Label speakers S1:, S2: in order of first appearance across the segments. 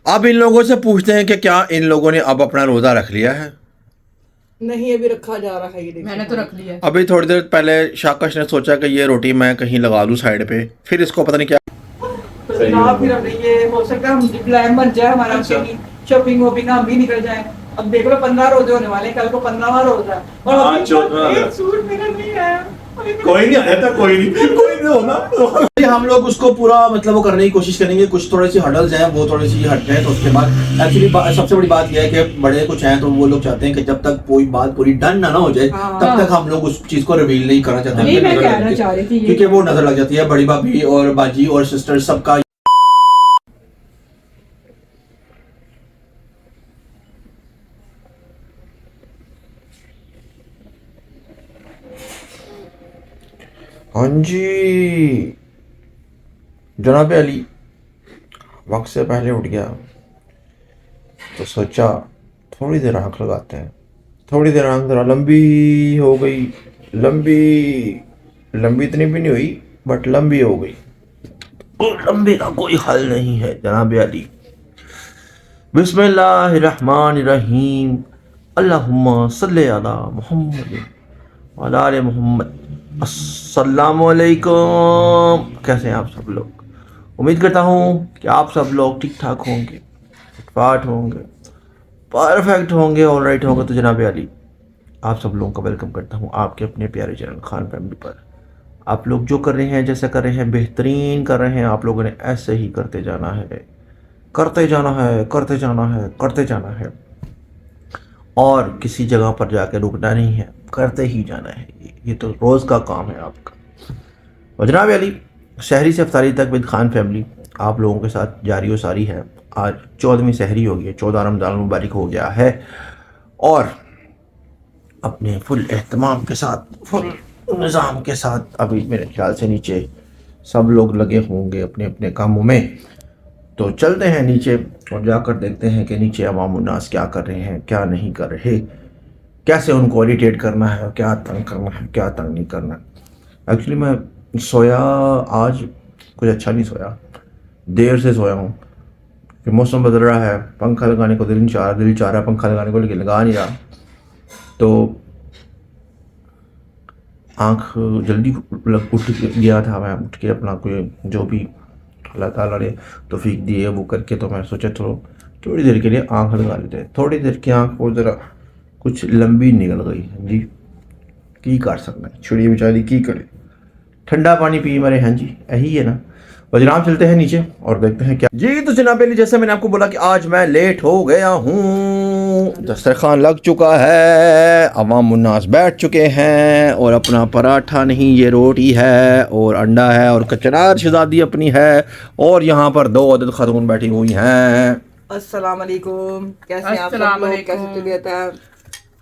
S1: अब इन लोगों से पूछते हैं कि क्या इन लोगों ने अब अपना रोज़ा रख लिया है।
S2: नहीं, अभी रखा जा रहा है। ये देखिए,
S3: मैंने तो रख लिया है।
S1: अभी थोड़ी देर पहले शाकश ने सोचा कि ये रोटी मैं कहीं लगा दूं साइड पे, फिर इसको पता नहीं क्या
S2: तो ना फिर अब ये हो सकता है हम प्लान बन जाए हमारा कहीं शॉपिंग वॉपिंग हम भी निकल जाए। अब देख लो 15 रोजे होने वाले हैं, कल को 15वां रोजा है और
S4: हाँ,
S2: अभी
S4: 14वां
S2: तक एक सूट मेरा नहीं आया।
S4: कोई नहीं आया था, कोई नहीं होना।
S1: हम लोग उसको पूरा मतलब वो करने की कोशिश करेंगे। कुछ थोड़ी सी हर्डल्स हैं, वो थोड़ी सी हट हैं, तो उसके बाद एक्चुअली सबसे बड़ी बात यह है कि बड़े कुछ हैं तो वो लोग चाहते हैं कि जब तक कोई बात पूरी डन ना हो जाए
S2: हाँ।
S1: तब तक हम लोग उस चीज को रिवील नहीं करना चाहते
S3: नहीं, मैं
S1: नजर
S3: कहना
S1: लग जाती
S3: चाह
S1: है।
S3: रही थी ये।
S1: क्योंकि वो नजर लग जाती है बड़ी भाभी और बाजी और सिस्टर सबका। हाँ जी जनाब अली, वक्त से पहले उठ गया तो सोचा थोड़ी देर आंख लगाते हैं। थोड़ी देर आंख जरा लंबी हो गई, लंबी लंबी इतनी भी नहीं हुई बट लंबी हो गई। और लंबे का कोई हल नहीं है जनाब अली। बिस्मिल्लाहिर्रहमानिर्रहीम, अल्लाहुम्मा सल्ली अला मुहम्मद वाला आले मोहम्मद। अस्सलामु अलैकुम, कैसे हैं आप सब लोग? उम्मीद करता हूँ कि आप सब लोग ठीक ठाक होंगे, फिट होंगे, परफेक्ट होंगे, ऑल राइट होंगे। तो जनाब अली, आप सब लोगों का वेलकम करता हूँ आपके अपने प्यारे चैनल खान फैमिली पर। आप लोग जो कर रहे हैं, जैसे कर रहे हैं, बेहतरीन कर रहे हैं। आप लोगों ने ऐसे ही करते जाना है, करते जाना है, करते जाना है, करते जाना है, और किसी जगह पर जाकर रुकना नहीं है, करते ही जाना है। ये तो रोज़ का काम है आपका। और जनाब अली, शहरी से अफ्तारी तक विद खान फैमिली आप लोगों के साथ जारी व सारी है। आज 14वीं सहरी हो गई है, 14 रमज़ान मुबारक हो गया है, और अपने फुल एहतमाम के साथ, फुल निज़ाम के साथ अभी मेरे ख्याल से नीचे सब लोग लगे होंगे अपने अपने कामों में। तो चलते हैं नीचे और जाकर देखते हैं कि नीचे अवामुन्नास क्या कर रहे हैं, क्या नहीं कर रहे, कैसे उनको इरिटेट करना है, क्या तंग करना है, क्या तंग नहीं करना है। एक्चुअली मैं सोया आज कुछ अच्छा नहीं सोया, देर से सोया हूँ कि मौसम बदल रहा है, पंखा लगाने को दिल चाह रहा है पंखा लगाने को, लेकिन लगा नहीं रहा। तो आँख जल्दी उठ गया था मैं, उठ के अपना कोई जो भी अल्लाह ताला ने तौफीक दी है वो करके, तो मैं सोचा थोड़ी देर के लिए आँख लगा लेते हैं। थोड़ी देर की आँख वो ज़रा कुछ लंबी निकल गई जी, की कर सकना है, छुड़ी बेचारी की करे, ठंडा पानी पी मरे हैं जी, यही है ना। और जनाब चलते हैं नीचे और देखते हैं क्या जी। तो जनाब अली, जैसे मैंने आपको बोला कि आज मैं लेट हो गया हूँ, दस्तरखान लग चुका है, अवाम उन्नास बैठ चुके हैं, और अपना पराठा नहीं ये रोटी है, और अंडा है, और कचनार शहजादी अपनी है, और यहाँ पर 2 अदद खातून बैठी हुई हैं।
S2: अस्सलाम वालेकुम, कैसे हैं आप सब
S3: अस्सलाम
S2: लोग?
S3: वालेकुम।
S2: कैसी तबीयत है?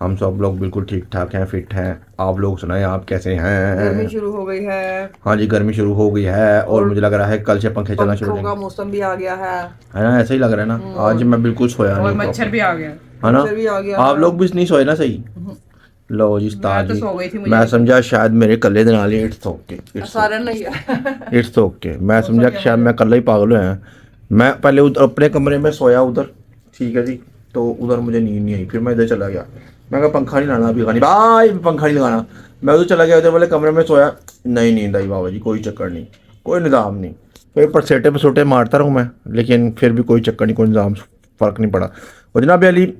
S1: हम सब लोग बिल्कुल ठीक ठाक हैं, फिट हैं। आप लोग सुनाएं, आप कैसे
S2: गर्मी
S1: हैं?
S2: शुरू हो गई है,
S1: हाँ जी, गर्मी शुरू हो गई है, और मुझे लग रहा है कल से पंखे चलना शुरू हो
S2: पंखों का
S1: जाएंगे,
S2: मौसम भी आ गया है
S1: है ना? ऐसा ही लग रहा है ना। आज मैं बिल्कुल सोया
S3: और
S1: नहीं
S3: मच्छर भी आ गया।
S1: है ना।
S2: मच्छर भी आ गया
S1: आप
S2: है।
S1: लोग भी नहीं सोए ना सही? लो जी
S3: मैं
S1: उस्ताद
S3: तो
S1: जी,
S3: सो गई थी, मुझे
S1: मैं समझा शायद मेरे कल्ले दिन वाले इट्स ओके,
S2: सारा नहीं है।
S1: It's okay. मैं समझा कि शायद मैं कल्ला ही पागल हुआ है। मैं पहले उधर अपने कमरे में सोया उधर, ठीक है जी, तो उधर मुझे नींद नहीं आई, फिर मैं इधर चला गया। मैं कहा पंखा नहीं लाना अभी, खानी भाई पंखा नहीं लगाना। मैं उधर चला गया, उधर वाले कमरे में सोया, नहीं नींद आई बाबा जी, कोई चक्कर नहीं, कोई निज़ाम नहीं। फिर पर सेटे पे सोटे मारता रहूँ मैं, लेकिन फिर भी कोई चक्कर नहीं, कोई निज़ाम, फ़र्क नहीं पड़ा। और जनाब अली,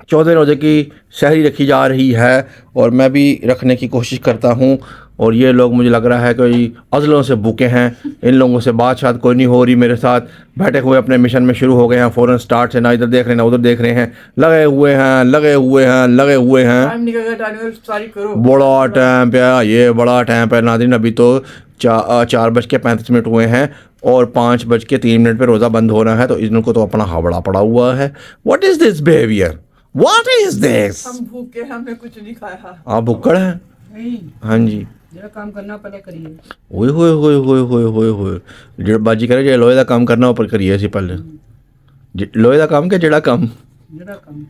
S1: 14 रोज़े की सहरी रखी जा रही है, और मैं भी रखने की कोशिश करता हूँ। और ये लोग मुझे लग रहा है कि अज़लों से भूखे हैं, इन लोगों से बात शायद कोई नहीं हो रही, मेरे साथ बैठे हुए अपने मिशन में शुरू हो गए हैं फ़ौरन स्टार्ट से, ना इधर देख रहे हैं ना उधर देख रहे हैं, लगे हुए हैं, लगे हुए हैं, लगे हुए हैं।
S2: टाइम निकल गया, टाइम में सारी करो।
S1: बड़ा टाइम पे ये बड़ा टाइम पे नाज़रीन, अभी तो 4:35 हुए हैं, और 5:03 पे रोज़ा बंद होना है, तो इनको तो अपना हावड़ा पड़ा हुआ है। What is this behaviour, what is this?
S2: हम भूखे हैं, हमने कुछ नहीं खाया।
S1: आप भुक्कड़ हैं?
S3: नहीं,
S1: हाँ जी।
S3: जरा काम करना पहले करिए।
S1: ओए होए होए होए होए होए होए, जेड़ा बाजी करे जे लोहे का काम करना ऊपर करिए सी पहले। लोहे का काम के जेड़ा काम।
S3: जरा काम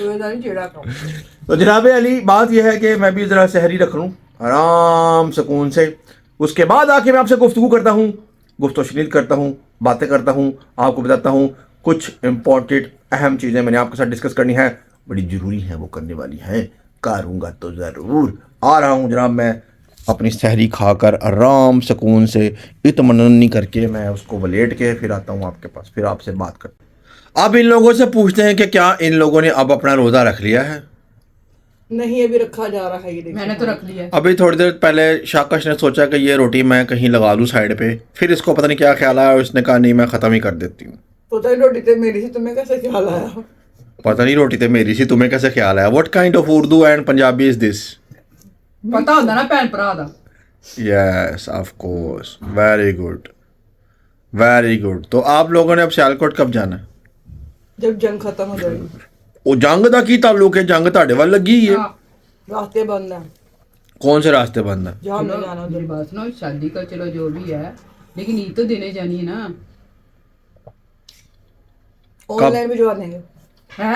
S2: रोज़ेदारी जेड़ा करो।
S1: तो जनाब अली, बात यह है कि मैं भी ज़रा सहरी रख लूँ आराम सुकून से, उसके बाद आके मैं आपसे गुफ्तगू करता हूँ, गुफ्तगू शनीद करता हूँ, बातें करता हूँ, आपको बताता हूँ कुछ इम्पोर्टेंट अहम चीज़ें मैंने आपके साथ डिस्कस करनी है, बड़ी ज़रूरी है, वो करने वाली है, करूँगा तो ज़रूर। आ रहा हूँ जनाब, मैं अपनी सहरी खाकर आराम सुकून से इत्मीनान करके मैं उसको वलेट के फिर आता हूँ आपके पास, फिर आपसे बात करता हूँ। अब इन लोगों से पूछते हैं कि क्या इन लोगों ने अब अपना रोज़ा रख लिया है?
S2: नहीं, अभी रखा जा रहा है, ये देखिए।
S3: मैंने तो रख लिया है।
S1: अभी थोड़ी देर पहले शाकश ने सोचा कि ये रोटी मैं कहीं लगा लूँ साइड पे, फिर इसको पता नहीं क्या ख्याल आया और इसने कहा नहीं मैं ख़त्म ही कर देती हूँ।
S2: पता नहीं रोटी तो मेरी थी, तुम्हें कैसे ख्याल आया?
S1: पता नहीं रोटी तो मेरी सी, तुम्हें कैसे ख्याल आया? What kind of Urdu and Punjabi is this?
S3: पता होता ना भैन भरा दा।
S1: Yes of course, very good very good. तो आप लोगों ने अब सियालकोट कब जाना है?
S2: जब जंग खत्म हो जाएगी।
S1: ਉਹ ਜੰਗ ਦਾ ਕੀ ਤਾਲੁਕ ਹੈ? ਜੰਗ ਤੁਹਾਡੇ ਵੱਲ ਲੱਗੀ ਹੈ?
S3: हाँ,
S2: रास्ते बंद है,
S1: कौन से रास्ते बंद है?
S2: जहाँ
S3: चलो,
S2: हमने जाना
S3: मेरी
S2: उधर।
S3: बात सुनो, शादी का चलो जो भी है, लेकिन ईद तो देने जानी है ना।
S2: ऑनलाइन भिजवा देंगे,
S3: है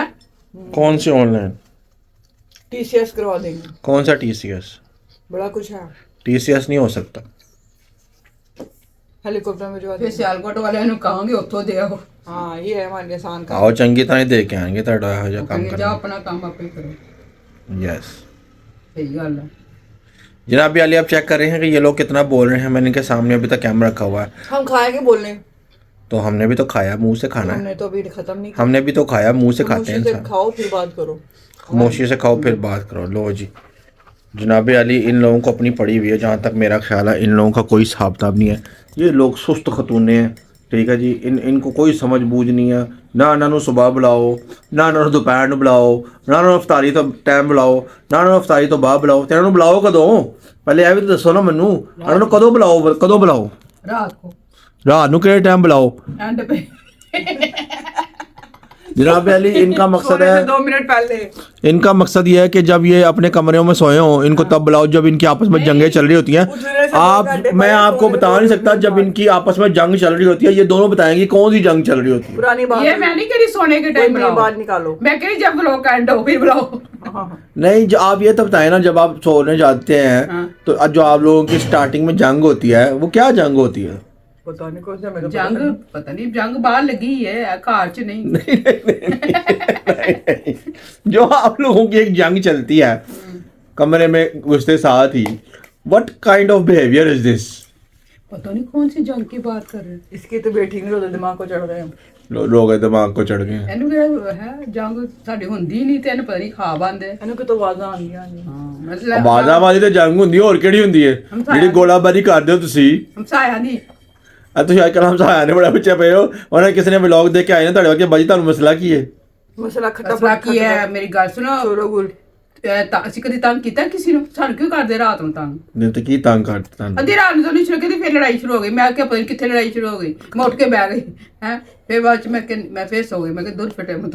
S1: कौन से ऑनलाइन?
S2: TCS करवा देंगे,
S1: कौन सा TCS?
S2: बड़ा कुछ है।
S1: TCS नहीं हो सकता।
S2: हेलीकॉप्टर में भिजवा
S3: फिर
S2: देंगे।
S3: सियालकोट वाले नु कहांगे उतो दे आओ।
S2: हाँ, ये है हमारे लिए आसान का।
S1: आओ चंगी तरह दे के आएंगे ਤੁਹਾਡਾ ਇਹੋ ਜਿਹਾ ਕੰਮ
S3: कहेंगे जाओ अपना काम आप ही करो।
S1: करना। यस
S3: सही गल है।
S1: जनाब अली, आप चेक कर रहे हैं कि ये लोग कितना बोल रहे हैं। मैंने इनके सामने अभी तक कैमरा रखा हुआ है,
S2: हम खाएंगे बोलने,
S1: तो हमने भी तो खाया, मुंह से खाना है।
S2: हमने तो अभी खत्म नहीं किया।
S1: हमने भी तो खाया, मुंह से खाते हैं
S2: खामोशी से
S1: इंसान।
S2: खाओ फिर बात करो।
S1: खामोशी से खाओ फिर बात करो। लो जी जनाब अली, इन लोगों को अपनी पड़ी हुई है, जहाँ तक मेरा ख्याल है इन लोगों का कोई हिसाब किताब नहीं है। ये लोग सुस्त खतूने हैं, ठीक है जी। इनको कोई समझ बूझ नहीं है। ना इन्हों सुबह बुलाओ, ना इन्हों दोपहर ਨੂੰ बुलाओ, ना इन्हों अफ्तारी तो टाइम बुलाओ, ना इन्हों अफ्तारी तो बाद बुलाओ। तो इन्हों बुलाओ कदों? पहले ਇਹ ਵੀ ਤਾਂ ਦੱਸੋ ਨਾ ਮੈਨੂੰ, ਇਹਨਾਂ ਨੂੰ ਕਦੋਂ ਬੁਲਾਓ? ਕਦੋਂ ਬੁਲਾਓ?
S3: रात को
S1: ਰਾਤ ਨੂੰ ਕਿਹੜੇ ਟਾਈਮ ਬੁਲਾਓ?
S3: एंड पे
S1: जनाब अली, इनका मकसद
S2: सोने से
S1: है,
S2: 2 मिनट पहले।
S1: इनका मकसद ये है कि जब ये अपने कमरों में सोए हों, इनको तब बुलाओ जब इनकी आपस में जंगें चल रही होती
S2: उठने
S1: हैं।
S2: से 2
S1: आप
S2: घंटे
S1: मैं
S2: पहले
S1: आपको
S2: सोने
S1: बता
S2: से
S1: नहीं
S2: 2
S1: सकता
S2: मिनट
S1: जब
S2: बाद।
S1: इनकी आपस में जंग चल रही होती है, ये दोनों बताएंगे कौन सी जंग चल रही होती है।
S2: पुरानी बात
S3: ये मैं नहीं कह रही सोने के
S2: कोई
S3: टाइम
S2: नई
S3: बुलाओ।
S2: बात निकालो।
S3: मैं कह रही जब ब्लॉग एंड हो फिर बुलाओ।
S2: हाँ।
S1: नहीं, जो आप ये तो बताएं ना, जब आप सोने जाते हैं
S3: हाँ।
S1: तो जो आप लोगों की स्टार्टिंग में जंग होती है, वो क्या जंग होती है?
S2: पता नहीं कौन सा मेरे को
S3: जंग पता नहीं, जंग बाहर लगी है कार च नहीं।
S1: जो आप लोगों की एक जंग चलती है कमरे में घुसते साथ ही, what kind of behaviour is this?
S3: पता नहीं कौन सी जंग की बात कर रहे हैं।
S2: इसकी तो बेटी नहीं होता, दिमाग को चढ़ रहे हैं।
S1: लोग दिमाग को चढ़ गए हैं।
S3: ਇਹਨੂੰ ਕਿਹੜਾ ਹੈ ਜੰਗ ਸਾਡੀ ਹੁੰਦੀ ਨਹੀਂ ਤੇ ਇਹਨੂੰ ਪਤਾ ਨਹੀਂ ਖਾ ਬੰਦੇ।
S2: ਇਹਨੂੰ ਕਿਤੋਂ ਆਵਾਜ਼ਾਂ ਆਉਂਦੀਆਂ ਨੇ।
S3: ਹਾਂ ਮਤਲਬ
S1: ਆਵਾਜ਼ਾਂ ਤੇ ਜੰਗ ਹੁੰਦੀ ਹੈ, ਹੋਰ ਕਿਹੜੀ ਹੁੰਦੀ ਹੈ? ਜਿਹੜੀ ਗੋਲਾਬਾਰੀ ਕਰਦੇ ਹੋ ਤੁਸੀਂ।
S3: ਹਮਸਾਇਆ ਨਹੀਂ।
S1: ਆ ਤੁਸੀਂ ਅੱਜ ਕੱਲ੍ਹ ਹਮਸਾਇਆ ਨੇ ਬੜਾ ਪਿੱਛੇ ਪਏ ਹੋ। ਉਹਨੇ ਕਿਸੇ ਨੇ ਵਲੌਗ ਦੇਖ ਕੇ ਆਏ ਨੇ ਤੁਹਾਡੇ ਵਰਗੇ, ਬਾਜੀ ਤੁਹਾਨੂੰ ਮਸਲਾ ਕੀ ਹੈ?
S2: ਮਸਲਾ ਖੱਟਾ
S3: ਮਸਲਾ ਕੀ ਹੈ? ਮੇਰੀ ਗੱਲ ਸੁਣੋ।
S2: ਛੋੜੋ ਗੁਲ।
S3: ਤਾਂ ਅਸੀਂ ਕਦੀ ਤੰਗ ਕੀਤਾ ਕਿਸੇ ਨੂੰ? ਸਾਨੂੰ ਕਿਉਂ ਕਰਦੇ ਰਾਤ ਨੂੰ ਤੰਗ?
S1: ਨਹੀਂ ਤੇ ਕੀ ਤੰਗ ਕਰਤਾ ਤੁਹਾਨੂੰ?
S3: ਅੱਧੀ ਰਾਤ ਨੂੰ ਤਾਂ ਨਹੀਂ ਸ਼ੁਰੂ ਕੀਤੀ, ਫਿਰ ਲੜਾਈ ਸ਼ੁਰੂ ਹੋ ਗਈ। ਮੈਂ ਕਿਹਾ ਪਤਾ ਨਹੀਂ ਕਿੱਥੇ ਲੜਾਈ ਸ਼ੁਰੂ ਹੋ ਗਈ। ਮੈਂ ਉੱਠ ਕੇ ਬਹਿ ਗਈ ਹੈ। ਫਿਰ ਬਾਅਦ ਚ ਮੈਂ ਫਿਰ ਸੋ ਗਈ। ਮੈਂ ਕਿਹਾ ਦੁੱਧ ਫਟੇ ਮਤ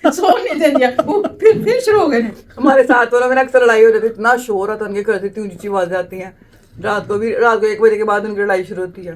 S3: सो नहीं देंगे वो फिर शुरू हो गए हैं।
S2: हमारे साथ वाला मेरा अक्सर लड़ाई हो जाती है, इतना शोर आता है उनके घर से, इतनी ऊंची आवाजें आती हैं। रात को 1 बजे के बाद उनकी लड़ाई शुरू होती है।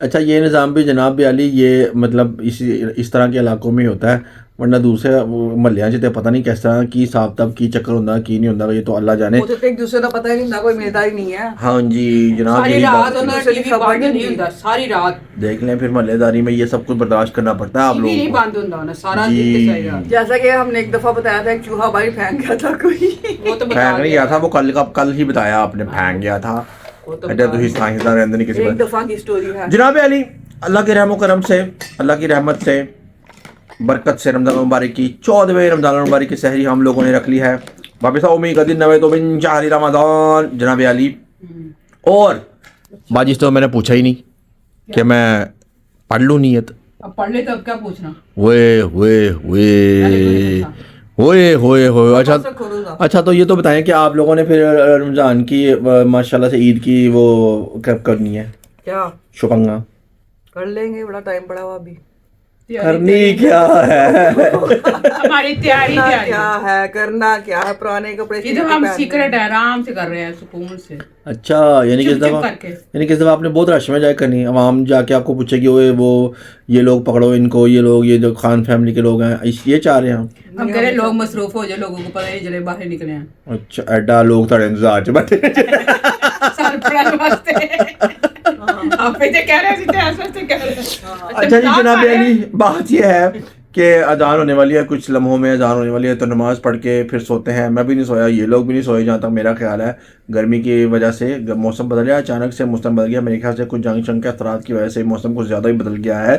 S1: अच्छा, ये निज़ाम भी जनाब भी अली, ये मतलब इस तरह के इलाकों में होता है, वरना दूसरे महल्लियां च ते पता नहीं किस तरह की हिसाब तब की चक्कर होंदा की नहीं होंदा, ये तो अल्लाह जाने।
S2: मुझे तो एक दूसरे का पता ही नहीं होता, कोई मेदारी नहीं है।
S1: हाँ जी जनाब,
S3: सारी
S1: यही
S3: रात
S1: बात है।
S3: उन्होंने टीवी बंद नहीं होता, सारी रात
S1: देख लें, फिर महल्लेदारी में ये सब कुछ बर्दाश्त करना पड़ता है आप
S3: टीवी नहीं
S1: लोगों को।
S3: बंद होता ना, सारा
S1: जी।
S3: दिन सारी रात।
S2: जैसा कि हमने एक दफा बताया था, एक चूहा बाहर फेंक गया था कोई।
S3: वो तो बता
S1: फेंक नहीं
S3: दिया
S1: गया था, वो कल ही बताया आपने, फेंक गया था।
S3: वो तो
S1: अच्छा, तो साइंसदान रहते नहीं किसी
S2: एक
S1: बात।
S2: दफा की स्टोरी है।
S1: जनाब अली, अल्लाह के रहमो करम से, अल्लाह की रहमत से, बरकत से रमज़ान मुबारक की 14वें रमज़ान मुबारक की सहरी हम लोगों ने रख ली है। वापस आओ उम्मीद दिन नवे तो बिन शहरी रमज़ान जनाब अली। और बाजी तो मैंने पूछा ही नहीं कि मैं पढ़ लूँ नीयत।
S3: अब पढ़ ले तो अब क्या पूछना।
S1: वे वे वे होए होए होए। अच्छा अच्छा, तो ये तो बताएं कि आप लोगों ने फिर रमज़ान की माशाल्लाह से ईद की वो कब करनी है?
S2: क्या
S1: शुपंगा
S2: कर लेंगे, बड़ा टाइम पड़ा हुआ अभी।
S1: करनी क्या है?
S3: हमारी तैयारी
S2: करना
S3: क्या
S2: क्या
S3: है?
S2: है, करना क्या है, पुराने कपड़े
S3: ये तो हम सीक्रेट है, आराम से कर रहे हैं सुकून से।
S1: अच्छा, यानी किस
S3: चुप-चुप
S1: दफा
S3: करके।
S1: यानी किस दफा आपने बहुत रश में जाए करनी, आवाम जाके आपको पूछेगी ओए वो ये लोग पकड़ो इनको, ये लोग, ये जो खान फैमिली के लोग हैं, ये चाह रहे हैं हम।
S3: हम कह रहे हैं लोग मसरूफ हो जाए, लोगों को पता नहीं चले बाहर निकले हैं
S1: अच्छा, एडा लोग थोड़े इंतजार च बैठे
S3: सरप्राइज वास्ते। आप पे कह रहे हैं ऐसे ऐसे कह रहे हैं।
S1: अच्छा जी जनाब अली, बात यह है कि अजान होने वाली है, कुछ लम्हों में अजान होने वाली है, तो नमाज़ पढ़ के फिर सोते हैं। मैं भी नहीं सोया, ये लोग भी नहीं सोए जहाँ तक मेरा ख्याल है। गर्मी की वजह से मौसम बदल गया, अचानक से मौसम बदल गया। मेरे ख्याल से कुछ जंग शंग के असरात की वजह से मौसम कुछ ज़्यादा ही बदल गया है।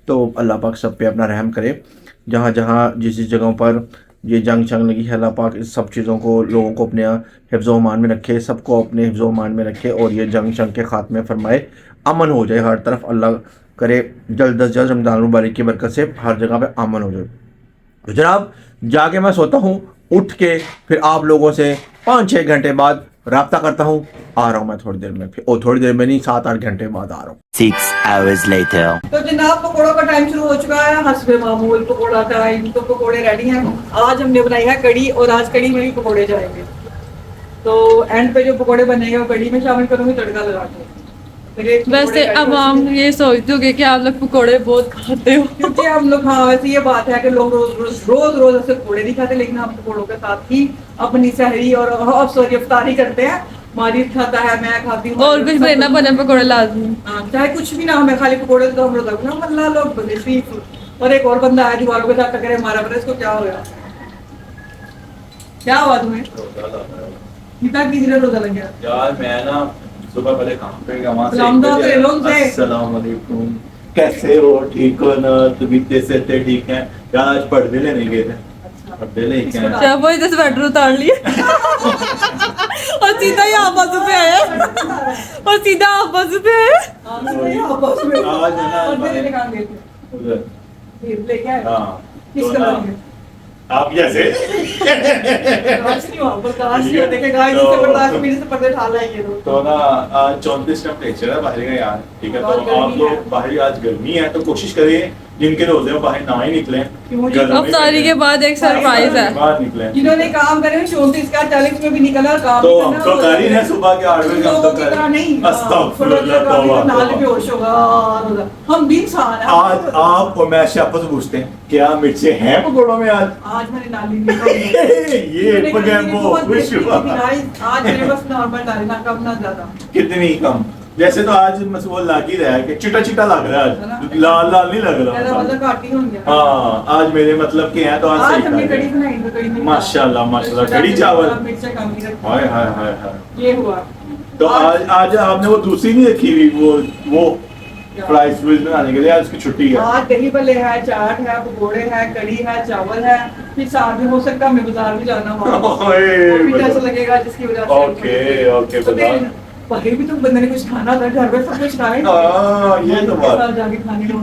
S1: तो अल्लाह पाक सब पे अपना रहम करे। जहाँ जहाँ जिस जिस जगहों पर ये जंग शंग लगी है, अल्लाह पाक इस सब चीज़ों को, लोगों को अपने हिफ्ज़ मान में रखे, सबको अपने हिफ्ज़ मान में रखे और ये जंग शंग के ख़ात्मे फरमाए, अमन हो जाए हर तरफ। अल्लाह करे जल्द अज जल्द रमज़ान मुबारक की बरकत से हर जगह पे अमन हो जाए। तो जनाब जाके मैं सोता हूँ, उठ के फिर आप लोगों से 5-6 घंटे बाद रब्ता करता हूँ। आ रहा हूँ मैं थोड़ी देर में, फिर थोड़ी देर में नहीं, 7-8 घंटे बाद आ रहा हूँ।
S5: 6 hours later.
S2: तो जनाब पकोड़ों का टाइम शुरू हो चुका है, हस्बे मामूल पकोड़ा टाइम। तो पकोड़े रेडी हैं। आज हमने बनाई है कड़ी और आज कड़ी में भी पकोड़े जाएंगे। तो एंड पे जो पकोड़े बनेंगे वो कड़ी में शामिल करूंगी तड़का लगा के।
S6: वैसे अब हम ये सोचते होंगे कि आप लोग पकोड़े बहुत खाते हो,
S2: क्योंकि हम लोग, हाँ वैसे ये बात है कि लोग रोज ऐसे पकोड़े नहीं खाते, लेकिन हम पकोड़ों के साथ ही अपनी सहरी और सॉरी इफ्तारी करते हैं। मारिद खाता है, मैं खाती हूँ,
S6: और कुछ बने ना बने पकोड़े लाजमी।
S2: हाँ, चाहे कुछ भी ना हमें खाली पकोड़े तो हम लोग रखना मल्ला लोग बने शरीफ। और एक और बंदा है दीवारों के साथ टकरे मारा, पर इसको क्या हो गया, क्या हुआ तुम्हें? कितना किसी ने रोजा लग गया
S4: यार मैं ना सुबह पहले काम पे गया, वहाँ
S2: सलाम दो तेरे लोग से।
S4: अस्सलाम वालेकुम, कैसे हो, ठीक हो ना? तबीयत से ठीक है यार? आज पर्दे लेने गए थे, पर्दे लेके आए।
S6: क्या वो इधर स्वेटर उतार लिए और सीधा यहाँ बाजू पे आया और सीधा आप बाजू पे आए।
S4: आज है ना
S2: लेके काम गए थे,
S4: उधर,
S2: लेके आए
S4: हाँ
S2: किस
S4: तो
S2: कलर
S4: ना
S2: के?
S4: आप जैसे
S2: बर्दाश्त नहीं हुआ, बर्दाश्त नहीं हुआ। देखे गाइस, इससे बर्दाश्त मेरे से पर्दे ठाल है ये लोग।
S4: तो ना आज 34 टेम्परेचर है बाहर का यार, ठीक है? तो
S2: बहुत
S4: आप
S2: गर्मी है।
S4: लोग बाहर आज गर्मी है तो कोशिश करिए जिनके रोजे हैं बाहर ना ही निकलें,
S2: क्यों जी?
S4: गर्मी
S6: अफ्तारी के बाद एक सरप्राइज है।
S4: बाहर निकलें।
S2: जिन्होंने काम करे 34 का 40 में भी निकला काम
S4: तो
S2: भी
S4: हम
S2: करना,
S4: तो कर ही रहे हैं, सुबह के 8 बजे हम तो
S2: लोगों की
S4: कर
S2: तरह नहीं।
S4: अस्तगफुरुल्लाह, तौबा,
S2: नाल
S4: तौबा।
S2: बेहोश होगा रोजा। हम भी इंसान हैं।
S4: आज आप और मैं आपस में पूछते हैं क्या मिर्चें हैं पकौड़ों में आज?
S2: आज मैंने नाली नहीं
S4: ये पगैम्बो खुश हुआ।
S2: आज मेरे बस नॉर्मल डाली, ना कम ना ज्यादा।
S4: कितनी कम? वैसे तो आज मसूल लग ही रहा है कि चिटा चिटा लग रहा है आज, लाल लाल नहीं लग
S2: मेरा
S4: रहा।
S2: वजन घट ही हो गया।
S4: हाँ आज मेरे मतलब के हैं तो आज
S2: आज
S4: सही
S2: हमने
S4: खा
S2: कड़ी
S4: रहे हैं।
S2: बनाई तो कड़ी में
S4: माशाल्लाह माशाल्लाह, कड़ी चावल,
S2: मिर्चा कम ही रखी।
S4: हाय हाय हाय हाय।
S2: ये हुआ।
S4: तो आज आज आपने वो दूसरी नहीं रखी हुई, वो फ्राइज फ्रूज बनाने के लिए आज उसकी छुट्टी है।
S2: आज दही भल्ले है, चाट है, पकोड़े है, कड़ी है, चावल है। फिर साथ में हो सकता है हमें बाजार भी जाना हो,
S4: ओए,
S2: वो भी पैसा लगेगा जिसकी वजह से।
S4: ओके ओके
S2: तो
S4: बाजार।
S2: फिर पहले भी तो बंदे ने कुछ खाना था, घर में सब कुछ खाए।
S4: हाँ ये तो बात
S2: साथ जाके खाने को।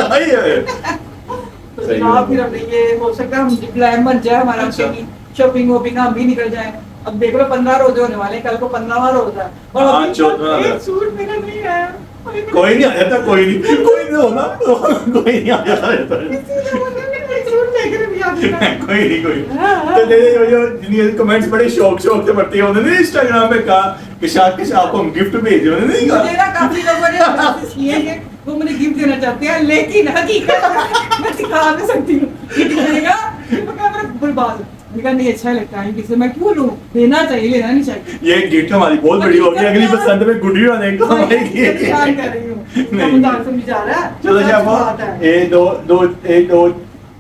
S4: आई है।
S2: तो
S4: सही
S2: जनाब
S4: है।
S2: फिर अब ये हो सकता है हम प्लान बन जाए हमारा
S4: अच्छा।
S2: कि शॉपिंग वॉपिंग हम भी निकल जाए। अब देख लो 15 रोजे होने वाले हैं, कल को 15वां रोजा है और
S4: हाँ,
S2: अभी
S4: 14वां
S2: तक
S4: है।
S2: एक सूट मेरा नहीं आया।
S4: कोई नहीं आ जाता, कोई नहीं हो ना, कोई नहीं आ जाता रहता है।
S2: किसी ने मुझे एक सूट लेकर भी आ गया।
S4: कोई नहीं कोई
S2: हाँ, हाँ।
S4: तो जिनके कमेंट्स बड़े शौक से पढ़ते हैं, उन्होंने इंस्टाग्राम पे कहा कि शाकिश आपको हम गिफ्ट भेजे, उन्होंने नहीं
S2: मुझे
S4: कहा।
S2: ना काफी लोगों ने मैसेज किए कि वो मुझे गिफ्ट देना चाहते हैं, लेकिन हकीकत में मैं दिखा नहीं सकती हूँ। ये दिखाएगा तो कैमरा बर्बाद। मैंने कहा नहीं अच्छा ही लगता है किसी, मैं क्यों लूं, देना चाहिए लेना नहीं चाहिए।
S4: ये गिफ्ट हमारी बहुत बड़ी होगी, अगली बसंत में गुड्डी आने को
S2: मैं
S4: आएगी।
S2: परेशान कर रही हूँ।
S4: नहीं।
S2: मजाक समझ आ रहा है।
S4: चलो
S2: सच
S4: शाबा,
S2: बात है।
S4: एक दो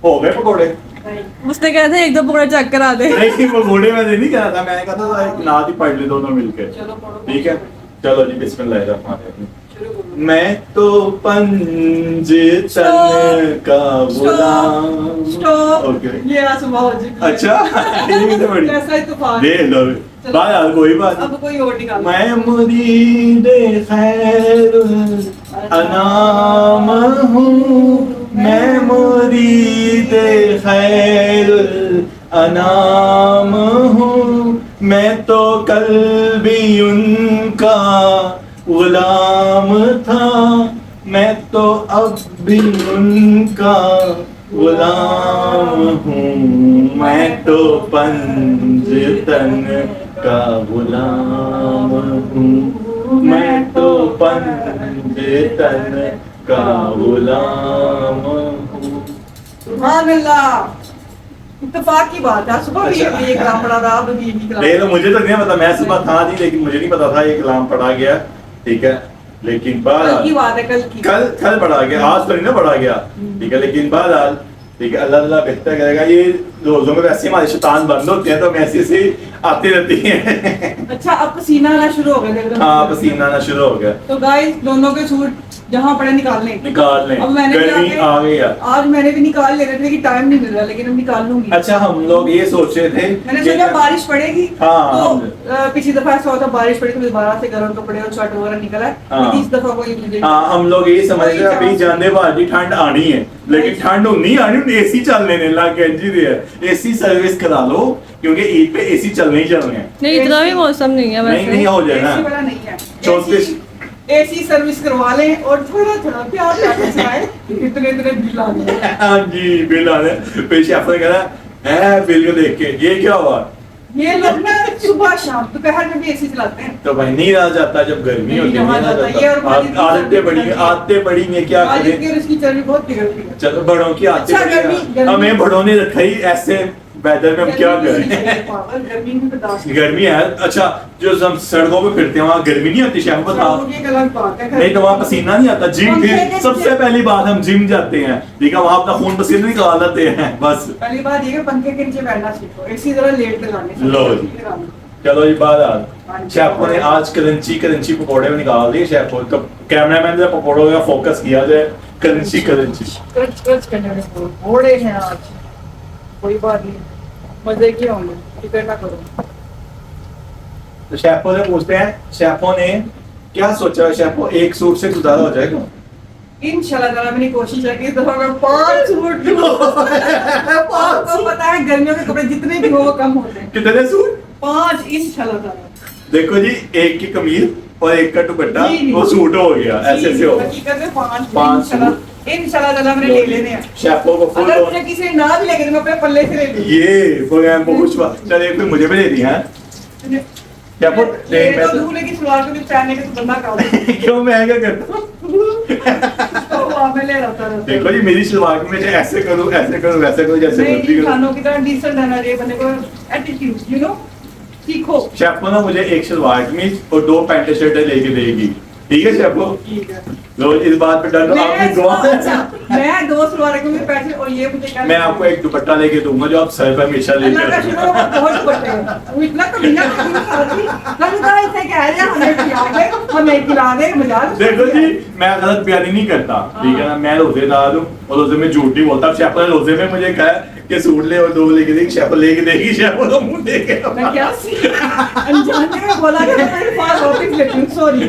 S4: हो गए पकोड़े।
S2: नहीं।
S6: उसने कहा था एक दो पकोड़े चेक करा दे।
S4: नहीं पकोड़े मैंने नहीं कहा था, मैंने कहा था एक नाद ही पढ़ ले दोनों मिलकर।
S2: चलो पढ़ो।
S4: ठीक है चलो जी, बिस्मिल्लाहिर्रहमानिर्रहीम।
S2: शुरू करो।
S4: मैं तो पंज तन का गुलाम।
S2: स्टॉप।
S4: ओके
S2: ये आसमां हो चुकी है।
S4: अच्छा ये तो बड़ी
S2: कैसा ही तूफान।
S4: देख लो बात यार, कोई बात नहीं।
S2: अब कोई और निकालो।
S4: मैं मुरीद खैर अनाम हूँ, मैं मुरीद खैर अनाम हूँ, मैं तो कल भी उनका गुलाम था, मैं तो अब भी उनका गुलाम हूँ, मैं तो पंजतन का गुलाम हूँ, मैं तो पंजतन का गुलाम हूँ।
S2: सुभान अल्लाह। इत्तेफाक की बात है, सुबह भी
S4: अच्छा।
S2: ये कलाम पढ़ा था, अब भी यही कलाम।
S4: नहीं तो मुझे तो नहीं पता, मैं सुबह था नहीं, लेकिन मुझे नहीं पता था ये कलाम पढ़ा गया, ठीक है। लेकिन
S2: कल की
S4: बहरहाल
S2: बात है, कल की।
S4: कल पढ़ा गया, आज तो नहीं ना पढ़ा गया, ठीक है। लेकिन बहरहाल ठीक है, अल्लाह ताला बेहतर करेगा। ये रोजों में वैसे हमारे शैतान बंद होते हैं, तो मैसे से आती रहती हैं।
S2: अच्छा, अब पसीना आना शुरू हो गया एकदम।
S4: हाँ, पसीना आना शुरू हो गया।
S2: तो गाइस, दोनों के सूट जहाँ पड़े निकाल लें।
S4: निकाल लें,
S2: अब मैंने
S4: गर्मी
S2: क्या
S4: आ गई है।
S2: आज मैंने भी निकाल ले रहे थे कि टाइम नहीं मिल रहा, लेकिन अब निकाल लूंगी।
S4: अच्छा, हम लोग ये सोच रहे थे
S2: मैंने
S4: कि-
S2: सोचा बारिश पड़ेगी,
S4: हाँ,
S2: तो पिछली दफा ऐसा होता बारिश पड़ी तो दोबारा से गर्म कपड़े और शर्ट वगैरह निकला है,
S4: हाँ।
S2: लेकिन इस दफा कोई मुझे
S4: हाँ, हम लोग ये समझ रहे हैं अभी जाने वाली ठंड आनी है, लेकिन ठंड नहीं आनी, एसी चलने ने लग गए जी। एसी सर्विस करा लो, क्योंकि ईद पे एसी चलने ही चलने हैं।
S6: नहीं, इतना भी मौसम नहीं है
S4: नहीं
S6: वैसे।
S4: नहीं हो जाए
S2: एसी
S4: ना।
S2: वाला नहीं है।
S4: 34
S2: एसी सर्विस करवा लें और थोड़ा थोड़ा प्यार प्यार से इतने इतने बिल आ गए।
S4: हाँ जी, बिल आ रहे। फिर शेफ ने कहा है बिल को देख के ये क्या हुआ,
S2: ये लोग ना सुबह शाम दोपहर में भी एसी चलाते हैं।
S4: तो भाई नींद आ जाता जब गर्मी होती है,
S2: नींद आ
S4: नींद आ
S2: जाता है। ये और
S4: जाता।
S2: मालिक की
S4: आदतें बड़ी में क्या
S2: आज
S4: करें।
S2: की और इसकी चर्बी बहुत बिगड़ती है।
S4: चलो बड़ों की आदतें
S2: अच्छा,
S4: बड़ी हैं।
S2: गर्मी-
S4: हमें बड़ों ने रखा ही ऐसे वेदर में, हम क्या करें।
S2: गर्मी में बर्दाश्त
S4: गर्मी है। अच्छा, जो हम सड़कों पे फिरते हैं वहाँ गर्मी नहीं आती, शेफ बता।
S2: ये एक अलग बात है।
S4: नहीं तो वहाँ पसीना नहीं आता। जिम फिर सबसे पहली बात हम जिम जाते हैं, ठीक है, वहाँ अपना खून पसीना निकाल लेते हैं बस।
S2: पहली बात ये कि पंखे के नीचे बैठना सीखो, इसी तरह लेट के लगाने से।
S4: लो जी। चलो जी, बात शेफ ने आज करंची पकौड़े में निकाल दिए। शेफ तो कैमरामैन ने पकौड़ों का फोकस किया जाए। करंची
S2: क्रच करने में घोड़े हैं आज, कोई बात नहीं, मजे की होंगे, फिक्र ना करो।
S4: तो शेफों ने पूछते हैं, शेफों ने क्या सोचा है? शेफों एक सूट से गुजारा हो जाएगा?
S2: इंशाल्लाह ताला मेरी कोशिश है कि इस दफा मैं 5 सूट लूं। आपको पता है गर्मियों के कपड़े जितने भी हो वो कम होते हैं।
S4: कितने सूट?
S2: 5 इंशाल्लाह ताला।
S4: देखो जी, एक की कमीज और एक का दुपट्टा,
S2: जी, जी।
S4: वो सूट हो गया। ऐसे से हो
S2: हकीकत में 5
S4: पाँच
S2: इंशाल्लाह ताला मैंने ले लेने हैं।
S4: शेफों को फुल
S2: अगर मुझे किसी ने ना भी लेके तो मैं अपने पल्ले से ले लूंगी।
S4: ये प्रोग्राम बहुत चलिए, फिर मुझे भी दे दी है शेफों।
S2: ये तो दूल्हे की सलवार को भी पहनने के तो बंदा का
S4: क्यों, मैं क्या करता हूँ?
S2: तो हमें ले रहता है।
S4: देखो जी, मेरी सलवार में ऐसे करूँ वैसे करूँ जैसे
S2: नहीं,
S4: मर्जी करूँ।
S2: इंसानों की तरह डिसेंट रहना चाहिए बंदे को, एटीट्यूड, यू नो, सीखो।
S4: शेफो ना मुझे एक सलवार कमीज और 2 पैंट शर्टें लेके देगी, ठीक है शेफो?
S2: ठीक है।
S4: लो, इस बात पे डर लो, आपकी दुआ है।
S2: मैं 2 सलवार के लिए पैसे और ये मुझे क्या,
S4: मैं आपको एक दुपट्टा लेके दूंगा जो आप सर पर हमेशा
S2: अल्लाह का
S4: लेके
S2: शुक्र है, वो बहुत बड़े हैं। वो इतना कमीना लगता है इसे कह रहे हैं हमें खिला दे मजाक।
S4: देखो जी, मैं गलत बयानी नहीं करता, ठीक है ना। मैं रोजेदार हूँ और रोजे में झूठ नहीं बोलता। शेफो ने रोजे में मुझे कहा कि सूट ले और 2 लेके देगी, शेफो लेके देगी, शेफो तो मुंह देके
S2: मैं क्या अनजाने में बोला कि मैं पास ऑफिस लेती हूँ, सॉरी।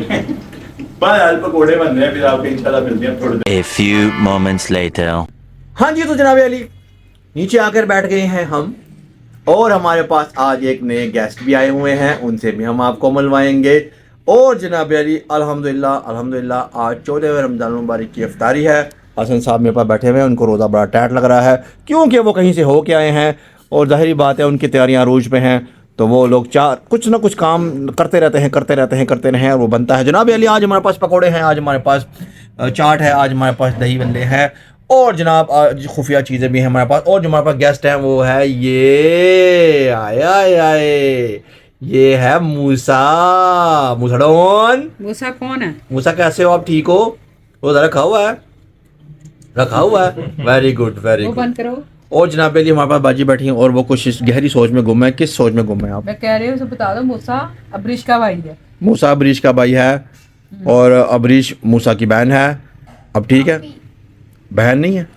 S4: बाहर पकोड़े बन रहे हैं, फिर आपको इंशाल्लाह मिलते हैं थोड़ी देर।
S5: A few moments later.
S1: हाँ जी, तो जनाब अली नीचे आकर बैठ गए हैं हम, और हमारे पास आज एक नए गेस्ट भी आए हुए हैं, उनसे भी हम आपको मिलवाएंगे। और जनाब अली अल्हम्दुलिल्लाह आज 14वें रमज़ान मुबारक की इफ्तारी है। हसन साहब मेरे पास बैठे हुए हैं, उनको रोज़ा बड़ा टाइट लग रहा है क्योंकि वो कहीं से हो के आए हैं, और ज़ाहिरी बात है उनकी तैयारियाँ अरूज पे हैं, तो वो लोग कुछ ना कुछ काम करते रहते हैं और वो बनता है। जनाब अली आज हमारे पास पकोड़े हैं, आज हमारे पास चाट है, आज हमारे पास दही बल्ले हैं, और जनाब आज खुफिया चीज़ें भी हैं हमारे पास। और जो हमारे पास गेस्ट हैं वो है ये आए ये है मूसा डॉन।
S3: मूसा कौन है?
S1: मूसा कैसे हो आप? ठीक हो? रोज़ा रखा हुआ है? वेरी गुड वेरी
S3: वो
S1: गुड।
S3: बंद करो।
S1: और जनाब अली हमारे पास बाजी बैठी हैं और वो कुछ इस गहरी सोच में गुम है। किस सोच में गुम है आप?
S3: मैं कह रही हूँ उसे बता दो, मूसा अबरीश का भाई है।
S1: मूसा अबरीश का भाई है और अबरीश मूसा की बहन है। अब ठीक है, बहन नहीं है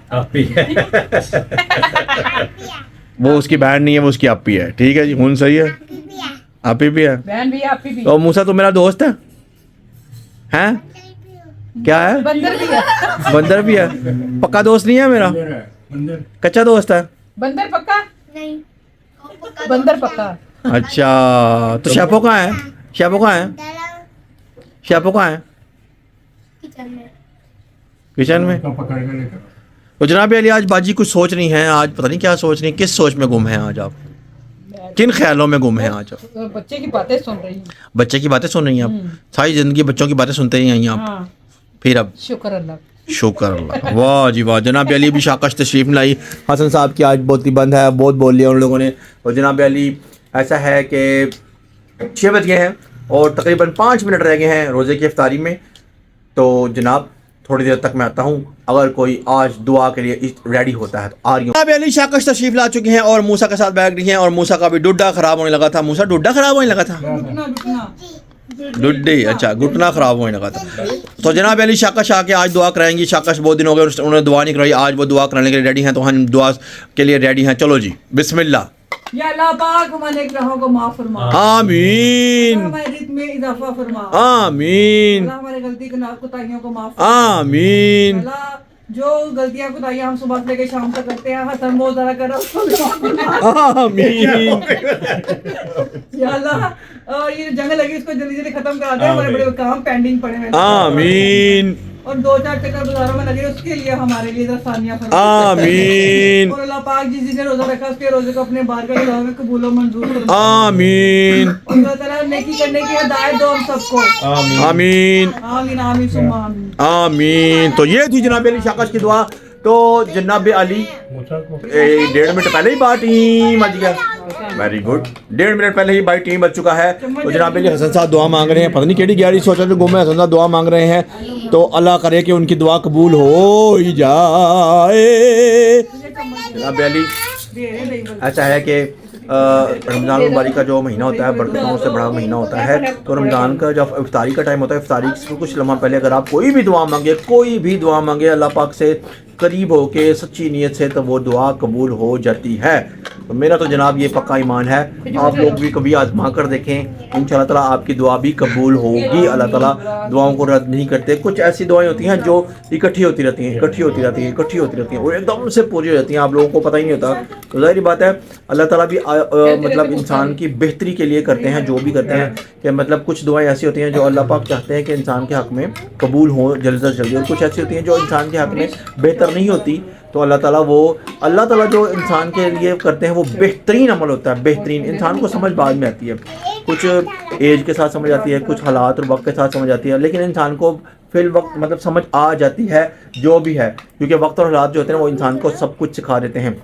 S1: वो, उसकी बहन नहीं है, वो उसकी आपी है। ठीक है जी, हूँ सही है, आपी भी है।
S3: बहन भी आपी भी।
S1: तो मूसा तो मेरा दोस्त है, हैं? क्या है?
S3: बंदर भी है।
S1: बंदर भी है? पक्का दोस्त नहीं है मेरा, कच्चा दोस्त है।
S3: बंदर पक्का नहीं, बंदर पक्का।
S1: अच्छा, तो शेफो कहाँ है? शेफो कहाँ है? किचन में।
S7: तो पकड़ के लेकर
S1: तो जनाब अली आज बाजी कुछ सोच रही हैं, आज पता नहीं क्या सोच रही हैं, किस सोच में गुम हैं आज आप, किन ख्यालों में गुम हैं आज आप?
S3: तो बच्चे की बातें सुन रही हूँ।
S1: बच्चे की बातें सुन रही हैं आप, सारी जिंदगी बच्चों की बातें सुनते ही आई आप।
S3: हाँ,
S1: फिर अब
S3: शुक्र अल्लाह।
S1: शुक्र अल्लाह, वाह जी वाह। जनाब अली भी शाकश तशरीफ लाई, हसन साहब की आज बहुत ही बंद है, बहुत बोल लिया उन लोगों ने। और जनाब अली ऐसा है कि 6 बज गए हैं और तकरीबन 5 मिनट रह गए हैं रोज़े की इफ्तारी में। तो जनाब थोड़ी देर तक मैं आता हूँ, अगर कोई आज दुआ के लिए रेडी होता है तो आ रही हूँ। जनाब अली शाकश तशरीफ ला चुके हैं और मूसा के साथ बैठ रही हैं, और मूसा का भी डुड्डा ख़राब होने लगा था। मूसा डुड्डा ख़राब होने लगा था, डुड्डी, अच्छा घुटना ख़राब होने लगा था। तो जनाब अली शाकश आके आज दुआ कराएंगी। शाकश बहुत दिन हो गए उन्होंने दुआ नहीं कराई, आज वो दुआ कराने के लिए रेडी हैं, तो हम दुआ के लिए रेडी हैं। चलो जी बिस्मिल्लाह।
S2: या अल्लाह पाक हमारे गुनाहों को माफ फरमा,
S1: आमीन
S2: हमारे रिज़्क़ में इजाफा फरमा,
S1: आमीन
S2: अल्लाह हमारी गलती कोताहियों को माफ,
S1: आमीन।
S2: अल्लाह जो गलतियां कोताहियां हम सुबह से लेकर शाम तक करते हैं, हसन बहुत ज़्यादा कर रहा
S1: आमीन
S2: या अल्लाह, और ये जंग लगी इसको जल्दी जल्दी खत्म करा दे, हमारे बड़े काम पेंडिंग पड़े हैं।
S1: आमीन
S2: और 2-4 चक्कर बाजारों में लगे उसके लिए हमारे लिए आसानियां फरमा।
S1: आमीन
S2: और अल्लाह पाक जिसने रोजा रखा उसके रोजे को अपने बार का में कबूल और मंजूर फरमा।
S1: आमीन
S2: और अल्लाह ताला नेकी करने की हिदायत दो हम सबको।
S1: आमीन
S2: आमीन आमीन सुम्मा आमीन।
S1: आमीन। तो ये थी जनाब अली शाकश की दुआ। तो जनाब अली 1.5 मिनट पहले ही बात टीम बज गया, वेरी गुड, 1.5 मिनट पहले ही बाई टीम बज चुका है। तो जनाब अली हसन साहब दुआ मांग रहे हैं, पता नहीं केड़ी गहरी सोचा जो गुम है, हसन साहब दुआ मांग रहे हैं। तो अल्लाह करे कि उनकी दुआ कबूल हो ही जाए। जनाब अली ऐसा है कि रमज़ान मुबारक का जो महीना होता है बरकतों से बड़ा महीना होता है। तो रमज़ान का जब इफ्तारी का टाइम होता है, इफ्तारी से कुछ लम्हा पहले अगर आप कोई भी दुआ मांगे अल्लाह पाक से करीब होके सच्ची नीयत से, तो वो दुआ कबूल हो जाती है। तो मेरा तो जनाब ये पक्का ईमान है, आप लोग भी कभी आजमा कर देखें, इंशाअल्लाह ताला आपकी दुआ भी कबूल होगी। अल्लाह ताला दुआओं को रद्द नहीं करते। कुछ ऐसी दुआएं होती हैं जो इकट्ठी होती रहती हैं और एकदम से पूरी हो जाती हैं, आप लोगों को पता ही नहीं होता। तो ज़ाहिर बात है अल्लाह ताला भी मतलब इंसान की बेहतरी के लिए करते हैं जो भी करते हैं, कि मतलब कुछ दुआएं ऐसी होती हैं जो अल्लाह पाक चाहते हैं कि इंसान के हक़ में कबूल हो जल्द से जल्दी, और कुछ ऐसी होती हैं जो इंसान के हक़ में बेहतर नहीं होती। तो अल्लाह ताला जो इंसान के लिए करते हैं वो बेहतरीन अमल होता है, बेहतरीन। इंसान को समझ बाद में आती है, कुछ एज के साथ समझ आती है, कुछ हालात और वक्त के साथ समझ आती है, लेकिन इंसान को फिर वक्त मतलब समझ आ जाती है जो भी है, क्योंकि वक्त और हालात जो होते हैं वो इंसान को सब कुछ सिखा देते हैं।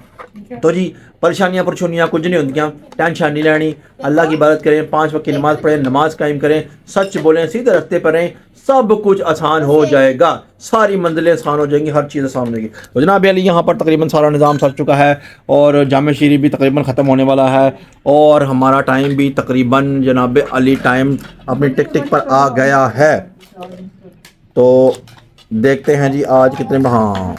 S1: तो जी परेशानियाँ कुछ नहीं होती, टेंशन नहीं लेनी, अल्लाह की इबादत करें, 5 वक्त की नमाज़ पढ़ें, नमाज कायम करें, सच बोलें, सीधे रास्ते पर रहें, सब कुछ आसान हो जाएगा, सारी मंजिलें आसान हो जाएंगी, हर चीज़ आसान हो जाएगी। तो जनाब अली यहाँ पर तकरीबन सारा निज़ाम सर चुका है और जामे शीरी भी तकरीबन ख़त्म होने वाला है, और हमारा टाइम भी तकरीबन जनाब अली टाइम अपनी टिक पर आ गया है। तो देखते हैं जी आज कितने, हाँ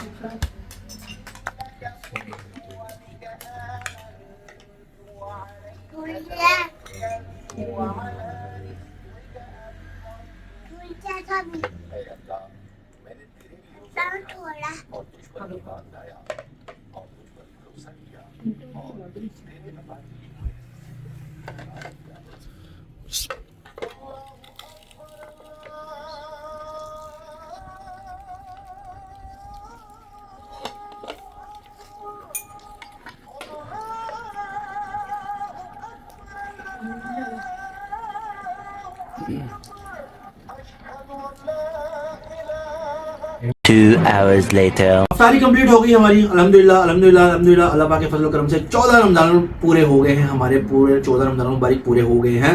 S5: Two hours later.
S1: सारी कंप्लीट हो गई हमारी, अल्हम्दुलिल्लाह अल्लाह पाक के फजल करम से 14 रमज़ान पूरे हो गए हैं, हमारे पूरे 14 रमज़ान मुबारक पूरे हो गए हैं।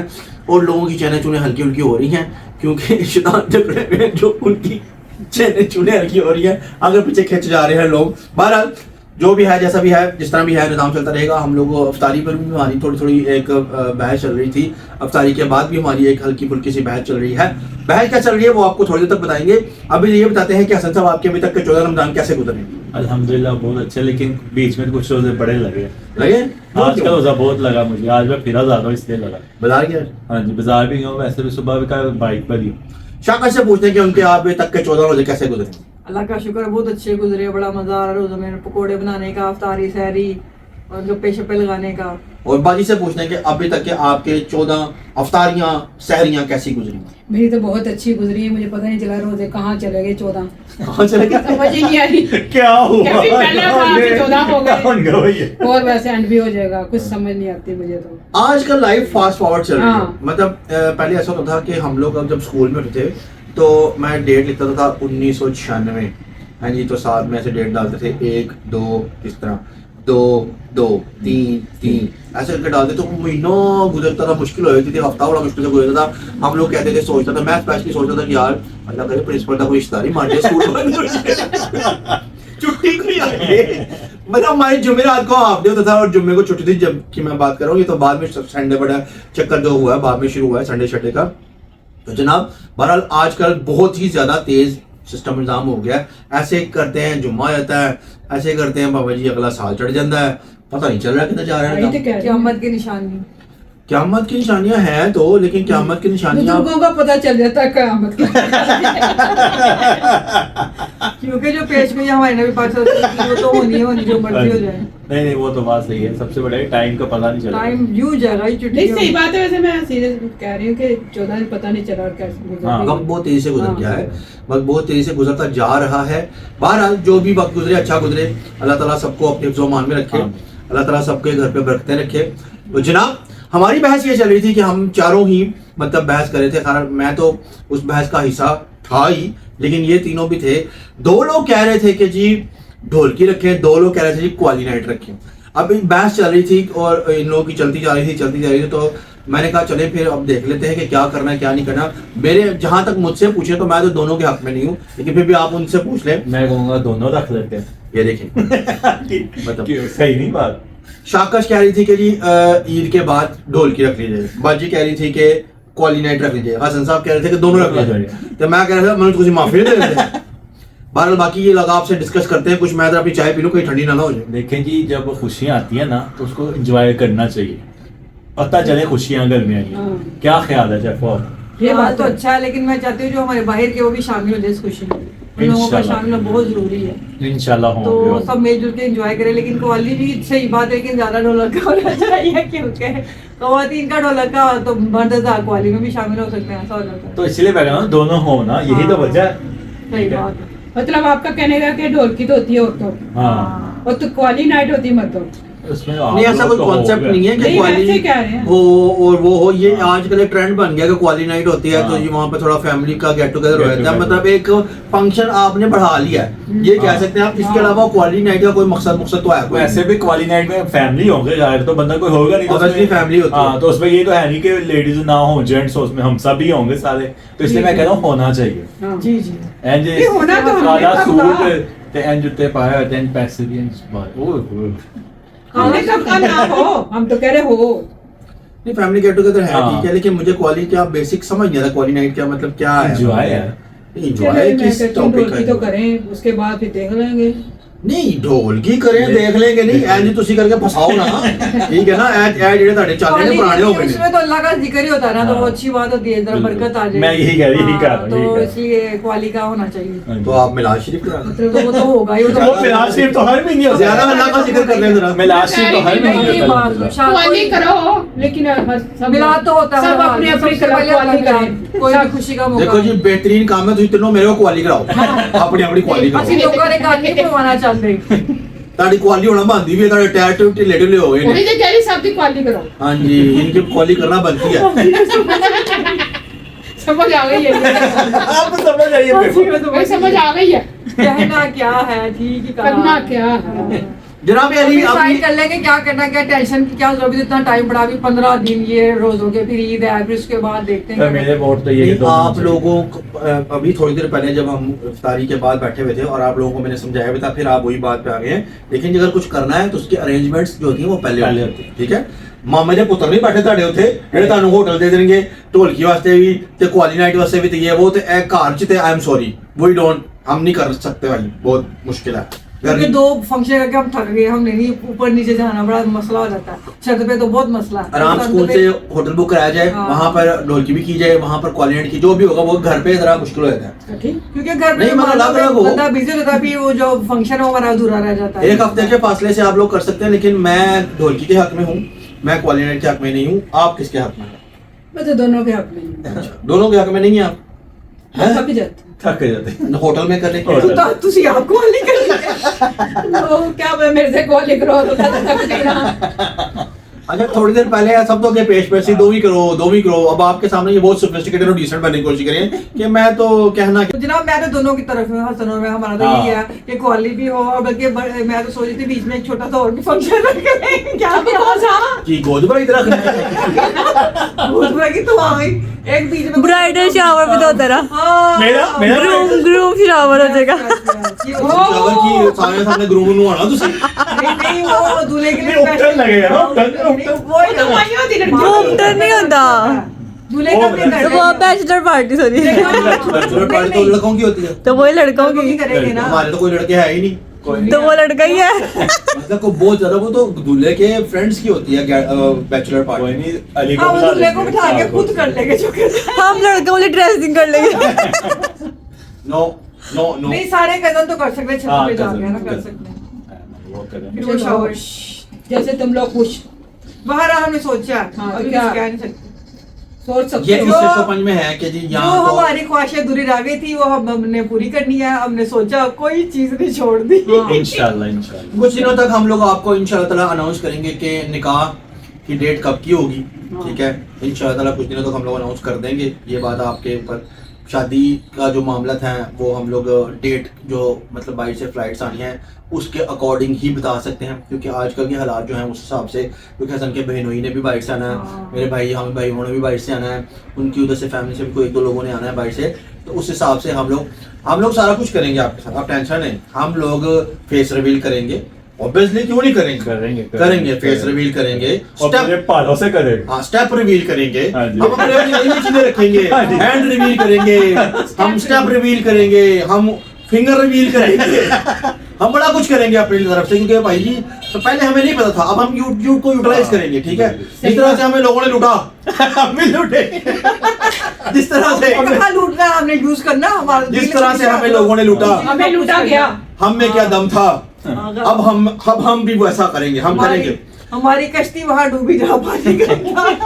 S1: और लोगों की चैनें चुने हल्की हल्की हो रही हैं, क्योंकि शैतान झगड़े में जो उनकी चैनें चुने हल्की हो रही हैं, आगे पीछे खिंच जा रहे हैं लोग। बहरहाल जो भी है, जैसा भी है, जिस तरह भी है, निज़ाम चलता रहेगा। हम लोग अफ्तारी पर भी हमारी थोड़ी एक बहस चल रही थी, अफ्तारी के बाद भी हमारी एक हल्की फुल्की सी बहस चल रही है। बहस क्या चल रही है वो आपको थोड़ी देर तक बताएंगे। अभी ये बताते हैं कि हसन साहब आपके अभी तक के 14 रमज़ान कैसे गुजरे?
S8: अल्हम्दुलिल्लाह बहुत अच्छे, लेकिन बीच में कुछ रोजे बड़े लगे। आज का रोजा बहुत लगा मुझे, आज मैं फिरा ज्यादा इसलिए लगा।
S1: बाजार गया?
S8: हाँ जी बाजार भी गया, वैसे भी सुबह भी का बाइक पर ही।
S1: शाकश से पूछते हैं कि उनके आप अभी तक के 14 रोजे कैसे गुजरे?
S2: अल्लाह का शुक्र बहुत अच्छे गुजरे, बड़ा मज़ा आ रहा रोज़ों में, पकोड़े बनाने का, अफ्तारी सहरी और गप्पे शप्पे लगाने का।
S1: और बाजी से पूछना है कि अभी तक के आपके 14 अफ्तारियां सहरियां कैसी गुजरी?
S3: मेरी तो बहुत अच्छी गुजरी है, मुझे पता नहीं चला रोजे कहाँ चले गए 14।
S1: कहाँ चले गए?
S3: समझ ही नहीं आई।
S8: क्या हुआ?
S3: कभी पहले था, अभी 14 हो गए।
S8: कौन गया ये?
S3: और वैसे एंड भी हो जाएगा, कुछ समझ नहीं आती मुझे तो।
S1: आजकल लाइफ फास्ट फॉरवर्ड चल रही है।
S3: हाँ।
S1: मतलब पहले ऐसा होता था कि हम लोग अब जब स्कूल में होते थे तो मैं डेट लिखता था 1996, हाँ जी, तो साथ में ऐसे डेट डालते थे 1 2 इस तरह 2 2 3 3 ऐसे करके डालते तो महीना गुजरता था, मुश्किल हो जाती थी, हफ्ता बड़ा मुश्किल से गुजरता था। हम लोग कहते थे, सोचता था, मैं स्पेशली सोचता था कि यार अल्लाह करे प्रिंसिपल का कोई रिश्तेदारी मार दे स्कूल बंद हो जाए। छुट्टी कोई आ गई। मतलब हमारे जुमेरात को हाफ डे होता था और जुम्मे को छुट्टी थी, जब की मैं बात कर रहा हूँ। ये तो बाद में संडे बड़ा चक्कर जो हुआ है बाद में शुरू हुआ है संडे शडे का। तो जनाब बहरहाल आजकल बहुत ही ज्यादा तेज सिस्टम निज़ाम हो गया है। ऐसे करते हैं जुम्मा आ जाता है, ऐसे करते हैं बाबा जी अगला साल चढ़ जाता है, पता नहीं चल रहा कितना जा रहा
S3: यही तो
S1: है।
S3: कह रही हूँ।
S2: क़यामत की निशानी।
S1: क़यामत की निशानियां हैं तो, लेकिन क़यामत की निशानियां
S3: बुजुर्गों का पता चल जाता है क़यामत की।
S2: क्योंकि जो पेश में हमारे नबी पाक सल्लल्लाहु अलैहि वसल्लम वो तो होनी जो मर्जी हो जाए।
S8: नहीं नहीं, वो तो बात सही है। सबसे बड़ा टाइम का पता नहीं चला।
S2: टाइम यूं जाएगा ही छुट्टी।
S3: नहीं सही बात है, वैसे मैं सीरियस कह रही हूँ कि 14 पता नहीं चला और कैसे गुजर
S8: हाँ,
S3: गई।
S1: वक्त बहुत तेजी से गुजर
S3: हाँ।
S1: गया है, वक्त बहुत तेजी से गुजरता जा रहा है। बहरहाल जो भी वक्त गुजरे अच्छा गुजरे, अल्लाह ताला सबको अपने ज़ुबान में रखे,
S8: हाँ।
S1: अल्लाह ताला सबके घर पे बरकतें रखे। तो जनाब हमारी बहस ये चल रही थी कि हम चारों ही मतलब बहस कर रहे थे, खैर मैं तो उस बहस का हिस्सा था ही, लेकिन ये तीनों भी थे। 2 लोग कह रहे थे कि जी ढोलकी रखें, 2 लोग कह रहे थे जी क्वाली नाइट रखें। अब इन बहस चल रही थी और इन लोगों की चलती जा रही थी, तो मैंने कहा चले फिर अब देख लेते हैं कि क्या करना है क्या नहीं करना। मेरे जहां तक मुझसे पूछे तो मैं तो दोनों के हक में नहीं हूँ, लेकिन फिर भी आप उनसे पूछ लें।
S8: मैं कहूँगा दोनों रख लेते हैं।
S1: ये देखें मतलब
S8: सही नहीं बात।
S1: शाकश कह रही थी कि जी ईद के बाद ढोलकी रख लीजिए, बाजी कह रही थी कि क्वाली नाइट रख लीजिए, हसन साहब कह रहे थे कि दोनों रख लीजिए, तो मैं कह रहा था मैंने तो कुछ माफी दे देते। बहरहाल बाकी ये लगा आपसे डिस्कस करते हैं कुछ। मैं तो अपनी चाय पी लूं कहीं ठंडी ना हो जाए।
S8: देखें जी, जब खुशियाँ आती है ना तो उसको एंजॉय करना चाहिए, पता चले खुशियाँ घर में आई हैं।
S3: हाँ।
S8: क्या ख्याल है जैफर?
S3: ये
S2: ये
S3: बात
S2: बात तो अच्छा है, लेकिन मैं चाहती हूँ जो हमारे बाहर के वो भी शामिल हो जाए इस खुशी में। उन लोगों का
S8: इंशाल्लाह।
S2: शामिल होना बहुत जरूरी है।
S8: इंशाल्लाह
S2: तो
S8: होंगे।
S2: सब मिलजुल के एंजॉय करें, लेकिन कवाली भी सही बात है, लेकिन ज्यादा ढोलक का होना चाहिए, क्योंकि खवातीन का ढोलक का तो मर्द कवाली में भी शामिल हो सकते हैं, ऐसा हो जाता है।
S8: तो इसलिए मैं कह रहा हूँ दोनों हो ना, यही तो वजह है।
S2: सही बात है।
S3: मतलब आपका कहने का कि ढोलकी तो होती है औरतों की
S8: हाँ,
S3: और तो क्वाली नाइट होती है मर्दों की।
S8: उसमें
S1: नहीं ऐसा कोई कॉन्सेप्ट नहीं है कि
S3: नहीं,
S1: क्वाली
S3: वैसे कह रहे हैं।
S1: हो और वो हो। ये आजकल एक ट्रेंड बन गया कि क्वाली नाइट होती है तो
S8: हाँ।
S1: ये वहाँ पे थोड़ा फैमिली का गेट टुगेदर हो
S8: Get
S1: जाता है,
S8: together।
S1: मतलब एक फंक्शन आपने बढ़ा लिया है, ये कह
S8: हाँ।
S1: सकते हैं आप। इसके अलावा क्वाली नाइट का कोई मकसद तो है कोई
S8: वैसे भी क्वाली नाइट में फैमिली होंगे यार, तो बंदा कोई होगा नहीं तो
S1: Obviously
S8: उसमें-
S1: family होती है।
S8: हाँ, तो उसमें ये तो है नहीं कि लेडीज ना हो जेंट्स हो, उसमें हम सभी होंगे सारे, तो इसलिए मैं कह रहा हूँ होना चाहिए।
S3: हाँ।
S2: जी जी।
S8: एंड
S3: ये होना तो
S8: काला
S3: हमने
S8: सूट
S3: कहा।
S8: ते एंड जुत्ते पाया देन पैसे भी ओह
S3: हमने कब कहा ना हो, हम तो कह रहे हो।
S1: नहीं फैमिली गेट टुगेदर है
S8: हाँ।
S1: ठीक है, लेकिन मुझे क्वाली क्या बेसिक समझ नहीं आता क्वाली नाइट क्या मतलब क्या है।
S8: एंजॉय है।
S1: एंजॉय
S3: चलो, मैं
S1: किस
S3: कहती हूँ
S1: टॉपिक
S3: ढोलकी तो करें, उसके बाद फिर देख लेंगे।
S1: नहीं ढोलकी करें देख लेंगे नहीं एंड तुसी करके फसाओ ना, ठीक है ना। ए जेडे ਤੁਹਾਡੇ ਚੱਲਦੇ ਨੇ ਪੁਰਾਣੇ हो गए ने।
S2: उसमें तो अल्लाह का जिक्र ही होता है ना, तो वो
S8: हाँ।
S2: अच्छी बात होती है, जरा
S8: बिल्कुल।
S2: बरकत आ जाए।
S8: मैं यही कह रही- यही कह रहा हूँ,
S2: तो
S8: यही कह रहा हूँ।
S2: इसलिए क्वाली का होना चाहिए।
S1: तो आप मिलाद शरीफ करा
S3: मतलब
S2: तो वो तो होगा ही, वो तो
S8: वो मिलाद शरीफ तो हर महीने होता है।
S1: ज्यादा अल्लाह का जिक्र कर लें जरा।
S8: मिलाद शरीफ तो हर महीने
S2: नहीं,
S8: होता है।
S2: शायद
S3: क्वाली
S2: कोई-
S3: करो, लेकिन हर सब
S2: मिलाद तो होता है,
S3: सब
S2: हाँ,
S3: अपनी अपनी
S2: सबसे
S3: कला
S2: पहले
S3: क्वाली
S2: अपना
S3: करें।
S2: कोई भी
S3: सब-
S2: खुशी का मौका।
S1: देखो जी बेहतरीन काम है, तुम तीनों मेरे को क्वाली कराओ, अपनी अपनी क्वाली
S2: ਅਸੀਂ
S1: कराओ।
S2: ਲੋਕਾਂ ਨੇ ਗੱਲ ਨਹੀਂ ਪਵਾਉਣਾ ਚਾਹੁੰਦੇ।
S1: ताड़ी क्वाली होना बनती भी है, ताड़े टैट ढिले ढिले हो गए
S3: वही
S1: ने।
S3: तो कह रही सब की क्वाली करो।
S1: हाँ जी इनकी क्वाली करना बनती है।
S3: समझ आ गई है
S8: आप तो समझ आइए
S3: भाई, समझ आ गई है
S2: कहना क्या है, ठीक ही कहा।
S3: करना क्या है।
S1: जनाब अली
S2: डिसाइड कर लेंगे क्या करना, क्या टेंशन की क्या जरूरत, इतना टाइम पड़ा, अभी 15 दिन ये रोजों के, फिर ईद है, फिर उसके बाद देखते हैं।
S8: मेरे वोट तो ये
S1: आप लोगों को अभी थोड़ी देर पहले जब हम इफ्तारी के बाद बैठे हुए थे और आप लोगों को मैंने समझाया भी था, फिर आप वही बात पे आ गए हैं। लेकिन अगर कुछ करना है तो उसके अरेंजमेंट्स जो होती हैं वो पहले
S8: पहले
S1: होती हैं, ठीक है। मामे ਦੇ ਪੁੱਤਰ ਨਹੀਂ ਬੈਠੇ ਤੁਹਾਡੇ ਉੱਥੇ ਜਿਹੜੇ ਤੁਹਾਨੂੰ ਹੋਟਲ ਦੇ ਦੇਣਗੇ ਢੋਲਕੀ ਵਾਸਤੇ ਵੀ ਤੇ ਕੁਆਲੀ ਨਾਈਟ ਵਾਸਤੇ ਵੀ ਤੇ ਇਹ वो ਤੇ ਇਹ ਘਰ ਚ ਤੇ I am sorry we don't हम नहीं कर सकते भाई, बहुत मुश्किल है।
S2: क्योंकि 2 फंक्शन करके हम थक गए, हमने नहीं ऊपर नीचे जाना, बड़ा मसला हो जाता है। छत पे तो बहुत मसला है।
S1: आराम
S2: छत
S1: स्कूल
S2: पे-
S1: से होटल बुक कराया जाए,
S2: हाँ।
S1: वहाँ पर ढोलकी भी की जाए, वहाँ पर क्वाली नाइट की जो भी होगा वो घर पे जरा मुश्किल हो जाता है।
S3: ठीक।
S2: क्योंकि घर
S1: नहीं,
S2: में
S1: मतलब अलग-अलग हो।
S2: बंदा बिजी होता है, फिर वो जो फंक्शन है वो हमारा अधूरा रह जाता है।
S1: एक हफ्ते के फासले से आप लोग कर सकते हैं, लेकिन मैं ढोलकी के हक में हूँ मैं क्वालिटी के हक में नहीं हूँ, आप किसके हक में हैं?
S3: मैं तो दोनों के हक में हूँ।
S1: अच्छा, दोनों के हक में नहीं है आप? हैं?
S3: थक जाते
S8: थक जाते
S1: होटल में करने के
S8: होटल।
S2: तो तुसी आपको वाली कर
S3: तो क्या मैं मेरे से कॉल करो तो थक गई ना।
S1: अच्छा, थोड़ी देर पहले सब तो के पेश पेशी दो ही करो। अब आपके सामने ये बहुत सोफिस्टिकेटेड और डिसेंट बनने की कोशिश करें कि मैं तो कहना
S2: तो जनाब मैं तो दोनों की तरफ हूँ, हसन और मैं, हमारा तो यही है कि क्वालिटी भी हो, और बल्कि मैं तो सोच रही थी बीच में एक छोटा सा और भी फंक्शन रखें। क्या
S1: कि गोदबा इधर रखना है।
S2: की तो आ गई एक बीच में
S6: ब्राइडल शावर भी तो होता रहा,
S2: हाँ,
S6: ग्रूम शावर हो जाएगा।
S1: शावर की सामने ग्रूम नु आना तुसी।
S2: नहीं वो दूल्हे के लिए
S4: उपटन लगेगा ना, उपटन
S2: वही तो
S3: वही होती है
S6: वो उपटन नहीं होता,
S2: दूल्हे का भी
S6: तो वो bachelor party sorry,
S1: bachelor party तो लड़कों की होती है,
S6: तो वही लड़कों
S2: की
S6: की,
S2: करेंगे ना।
S1: हमारे तो कोई लड़के है ही नहीं।
S6: तो वो लड़का ही है।
S1: मतलब को बहुत ज्यादा वो तो दूल्हे के फ्रेंड्स की होती है बैचलर
S8: कोई
S1: पार्टी।
S8: नहीं, अली को
S2: हाँ, वो
S8: बुला
S2: दूल्हे को
S8: लेंगे,
S2: बिठा के
S8: शाम को।
S2: खुद कर लेंगे जो करना है।
S6: हम लड़कों वाली ड्रेसिंग कर लेंगे।
S1: No no no.
S2: नहीं सारे कदम तो कर सकते हैं, छत
S8: हाँ,
S2: पे जाके
S8: cousin,
S2: ना कर
S8: cousin।
S2: सकते हैं।
S8: वो करेंगे।
S2: फिर वो शावर
S3: जैसे तुम लोग खुश
S2: बाहर हमने सोचा
S3: हाँ,
S2: अभी
S3: क्या?
S2: कुछ कह नहीं सकते।
S3: सोच
S1: ये
S3: सकते
S1: इस
S3: हो।
S1: 105 में है कि जी
S2: जो
S1: यहाँ तो
S2: हमारी ख्वाहिशें दूरी रह गई थी वो हमने पूरी करनी है। हमने सोचा कोई चीज नहीं छोड़ दी।
S8: इंशाल्लाह इंशाल्लाह।
S1: कुछ दिनों तक हम लोग आपको इंशाल्लाह ताला अनाउंस करेंगे कि निकाह की डेट कब की होगी, ठीक है। इंशाल्लाह ताला कुछ दिनों तक हम लोग अनाउंस कर देंगे, ये बात आपके ऊपर। शादी का जो मामला था वो हम लोग डेट जो मतलब बाहर से फ्लाइट्स आनी है उसके अकॉर्डिंग ही बता सकते हैं, क्योंकि आजकल के हालात जो हैं उस हिसाब से, क्योंकि हसन के बहनोई ने भी बाहर से आना है, मेरे भाई हम भाई उन्होंने भी बाहर से आना है, उनकी उधर से फैमिली से भी कोई एक दो लोगों ने आना है बाहर से, तो उस हिसाब से हम लोग सारा कुछ करेंगे आपके साथ, आप टेंशन नहीं। हम लोग फेस रिवील करेंगे, ऑब्वियसली क्यों नहीं करेंगे फेस रिवील करेंगे,
S8: और पूरे पालों से करेंगे।
S1: हाँ स्टेप रिवील करेंगे,
S8: हाँ जी।
S1: हम अपने अपनी चीजें रखेंगे, हैंड रिवील करेंगे, हम स्टेप रिवील करेंगे, हम फिंगर रिवील करेंगे, हम बड़ा कुछ करेंगे अपनी तरफ से, क्योंकि भाई जी तो पहले हमें नहीं पता था, अब हम यूट्यूब को यूटिलाइज करेंगे, ठीक है। जिस तरह से हमें लोगों ने लूटा हम भी लूटे, जिस तरह से
S2: कहाँ लूटना है हमने यूज करना हमारा।
S1: जिस तरह से हमें लोगों ने लूटा,
S3: हमें लूटा गया।
S1: हम में क्या दम था, अब हम भी वैसा करेंगे, हम करेंगे।
S2: हमारी कश्ती वहां डूबी जहाँ पानी का।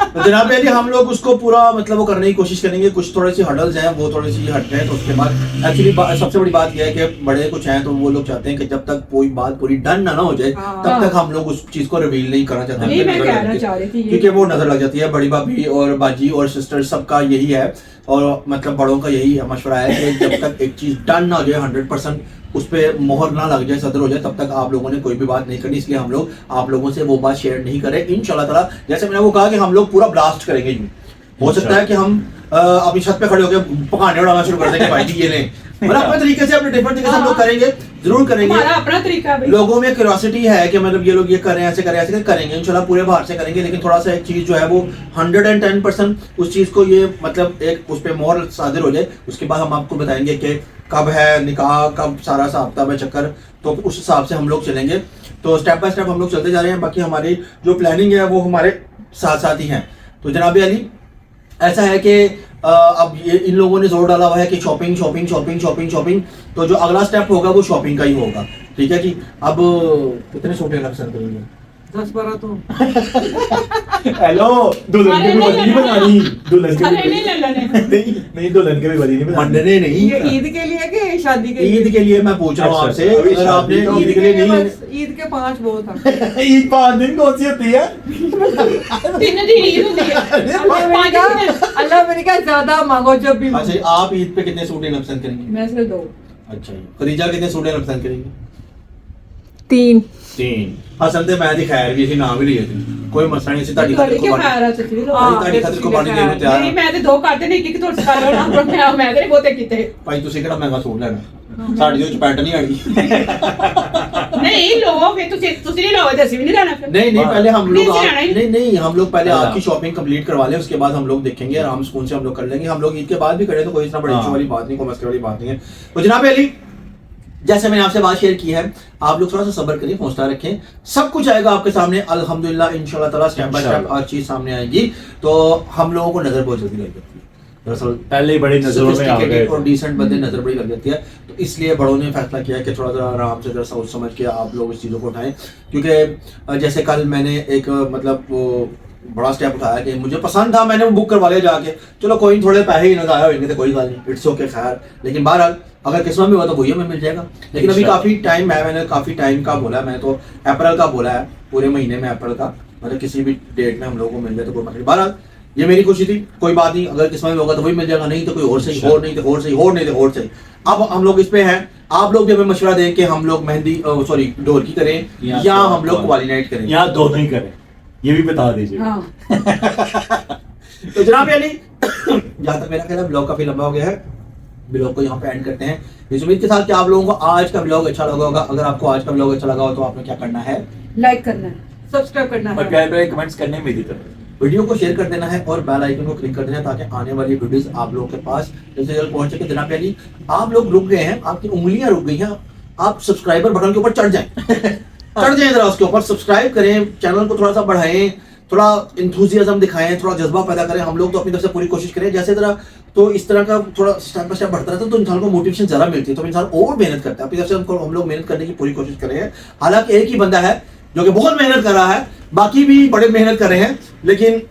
S1: तो जनाब अली हम लोग उसको पूरा मतलब वो करने की कोशिश करेंगे, कुछ थोड़ी सी हडल्स हैं वो थोड़ी सी हट गए, तो उसके बाद एक्चुअली सबसे बड़ी बात यह है कि बड़े कुछ हैं तो वो लोग चाहते हैं कि जब तक कोई बात पूरी डन ना हो जाए तब तक हम लोग उस चीज को रिवील नहीं करना चाहते,
S3: नहीं, मैं कहना चाह रही थी ये।
S1: क्योंकि वो नजर लग जाती है। बड़ी भाभी और बाजी और सिस्टर सबका यही है, और मतलब बड़ों का यही मशवरा है कि जब तक एक चीज डन ना हो जाए 100% उस पर मोहर ना लग जाए, सदर हो जाए, तब तक आप लोगों ने कोई भी बात नहीं करनी। इसलिए हम लोग आप लोगों से वो बात शेयर नहीं करें इंशाल्लाह ताला। जैसे मैंने वो कहा कि हम लोग पूरा ब्लास्ट करेंगे, यूं हो सकता है कि हम अपनी छत पे खड़े होकर पकाने उड़ाना शुरू कर देंगे भाई जी ये नहीं, मतलब अपने तरीके से अपने डिफरेंट तरीके से हम लोग करेंगे, जरूर करेंगे।
S3: हमारा अपना तरीका है।
S1: लोगों में क्यूरियोसिटी है कि मतलब ये लोग ये कर रहे हैं, ऐसे करेंगे इंशाल्लाह पूरे बाहर से करेंगे, लेकिन थोड़ा सा एक चीज जो है वो 110% उस चीज को ये मतलब एक उस पे मोहर सादिर हो जाए, उसके बाद हम आपको बताएंगे कि कब है निकाह, कब सारा साहब है चक्कर, तो उस हिसाब से हम लोग चलेंगे। तो स्टेप बाय स्टेप हम लोग चलते जा रहे हैं, बाकी हमारी जो प्लानिंग है वो हमारे साथ साथ ही है। तो जनाब अली ऐसा है कि अब ये इन लोगों ने जोर डाला हुआ है कि शॉपिंग, तो जो अगला स्टेप होगा वो शॉपिंग का ही होगा, ठीक है जी। अब कितने सूट लग सकते हैं?
S2: 10-12 तो
S4: हेलो, दुल्हन की भी बदली नहीं बनानी, दुल्हन की
S3: अरे
S4: भी
S3: नहीं लड़ने।
S4: नहीं दुल्हन की भी बदली नहीं बनानी।
S1: मंडने नहीं,
S2: ये ईद के लिए कि शादी के लिए?
S1: ईद के लिए मैं पूछ रहा हूँ
S4: अच्छा,
S1: आपसे,
S4: अभी
S1: अगर
S4: शादी
S1: आपने
S4: तो-
S1: ईद के लिए नहीं लेने,
S2: बस ईद के 5 बहुत था।
S4: ईद 5 दिन कौन सी होती है?
S3: 3 दिन ईद होती है।
S2: अल्लाह मेरे का ज्यादा मांगो जब भी मांगो।
S1: अच्छा आप ईद पे कितने सूट लेना पसंद करेंगे?
S3: मैं सिर्फ 2।
S1: अच्छा जी, खदीजा कितने सूट लेना पसंद करेंगे?
S6: 3
S1: हसन ते मैं दी खैर भी इसी नाम ही लिए थी, कोई मसला नहीं,
S3: ਤੁਹਾਡੀ
S1: खातिर
S3: ਕਿਉਂ
S1: कुर्बानी,
S3: ਖਾ ਰਹਾ ਸੀ
S1: ਤੁਹਾਡੀ खातिर कुर्बानी देने को तैयार
S3: ਨਹੀਂ
S1: ਹਾਂ।
S3: ਮੈਂ ਤੇ 2 ਕਰਦੇ ਨੇ ਇੱਕ ਤੁਹਾਡੇ ਕਰ ਲਓ ਨਾ ਮੈਂ ਤੇ ਬਹੁਤੇ ਕੀਤੇ
S1: ਭਾਈ ਤੁਸੀਂ ਕਿਹੜਾ ਮਹਿੰਗਾ सूट ਲੈਣਾ, ਸਾਡੀ ਦੇ ਵਿੱਚ ਪੈਂਟ ਨਹੀਂ ਆਣੀ।
S3: ਨਹੀਂ ਲੋ ਫਿਰ ਤੁਸੀਂ ਨਹੀਂ ਲਓਗੇ ਤੇ ਅਸੀਂ ਵੀ ਨਹੀਂ ਲੈਣਾ ਫਿਰ
S1: नहीं पहले हम लोग
S3: नहीं, नहीं,
S1: नहीं हम लोग पहले
S8: हाँ।
S1: आपकी शॉपिंग कंप्लीट करवा लें, उसके बाद हम लोग देखेंगे आराम सुकून से हम लोग कर लेंगे। हम लोग ईद के बाद भी करें तो कोई इतना बड़ी
S8: हाँ।
S1: इशू वाली बात नहीं, कोई मसले वाली बात नहीं है। तो जनाब अली जैसे मैंने आपसे बात शेयर की है, आप लोग थोड़ा सा सब्र करिए, हौसला रखें, सब कुछ आएगा आपके सामने अल्हम्दुलिल्लाह इंशाल्लाह ताला, स्टेप बाय स्टेप हर चीज सामने आएगी। तो हम लोगों को नजर बहुत जल्दी लग जाती है,
S8: दरअसल पहले ही बड़ी नजरों में आ गए
S7: Sophisticated और
S8: थे।
S7: डिसेंट बंदे नजर बड़ी लग जाती है, तो इसलिए बड़ों ने फैसला किया कि थोड़ा सा आराम से जरा सोच समझ के आप लोग इस चीज़ों को उठाएं। क्योंकि जैसे कल मैंने एक मतलब वो बड़ा स्टेप उठाया कि मुझे पसंद था, मैंने वो बुक करवा लिया जाके, चलो कोई नहीं, थोड़े पैसे ही नजर आए होंगे तो कोई बात नहीं, इट्स ओके खैर। लेकिन बहरहाल अगर किस्मत में हुआ तो वही हमें मिल जाएगा। लेकिन अभी काफ़ी टाइम है, मैंने काफ़ी टाइम का बोला है, मैंने तो अप्रैल का बोला है, पूरे महीने में अप्रैल का, मतलब किसी भी डेट में हम लोगों को मिल जाए तो कोई मतलब। बहरहाल ये मेरी खुशी थी, कोई बात नहीं, अगर किस्मत में होगा तो वही मिल जाएगा, नहीं तो कोई और सही, और नहीं तो और सही, और नहीं तो और सही। अब हम लोग इस पे हैं, आप लोग भी हमें मशवरा दें कि हम लोग मेहंदी सॉरी डोर की करें या हम लोग क्वाली नाइट करें।
S8: यहाँ दोनों ही करें, ये भी बता दीजिए।
S3: हाँ
S7: तो जनाब अली, जहाँ तक मेरा ख्याल है ब्लॉग काफी लंबा हो गया है, ब्लॉग को यहाँ पे एंड करते हैं इस उम्मीद के साथ कि आप लोगों को आज का ब्लॉग अच्छा लगा होगा। अगर आपको आज का ब्लॉग अच्छा लगा हो तो आपने क्या करना है,
S3: लाइक करना है,
S2: सब्सक्राइब करना
S8: और
S2: है,
S8: प्यारे प्यारे कमेंट्स करने में दी तरह
S7: वीडियो को शेयर कर देना है और बेल आइकन को क्लिक कर देना है ताकि आने वाली वीडियोस आप लोगों के पास जल्द से जल्द पहुंच सके। जनाब अली, आप लोग रुक गए हैं, आपकी उंगलियां रुक गई हैं, आप सब्सक्राइबर बटन के ऊपर चढ़ जाएं चढ़ जाएं जरा उसके ऊपर, सब्सक्राइब करें, चैनल को थोड़ा सा बढ़ाएं, थोड़ा इंथुजियाज्म दिखाएं, थोड़ा जज्बा पैदा करें। हम लोग तो अपनी तरफ से पूरी कोशिश करें, जैसे तरह तो इस तरह का थोड़ा स्टेप बाय स्टेप बढ़ता रहता है तो इंसान को मोटिवेशन ज्यादा मिलती है, तो इंसान और मेहनत करता है। अपनी तरफ से हम लोग मेहनत करने की पूरी कोशिश कर रहे हैं। हालांकि एक ही बंदा है जो कि बहुत मेहनत कर रहा है, बाकी भी बड़े मेहनत कर रहे हैं, लेकिन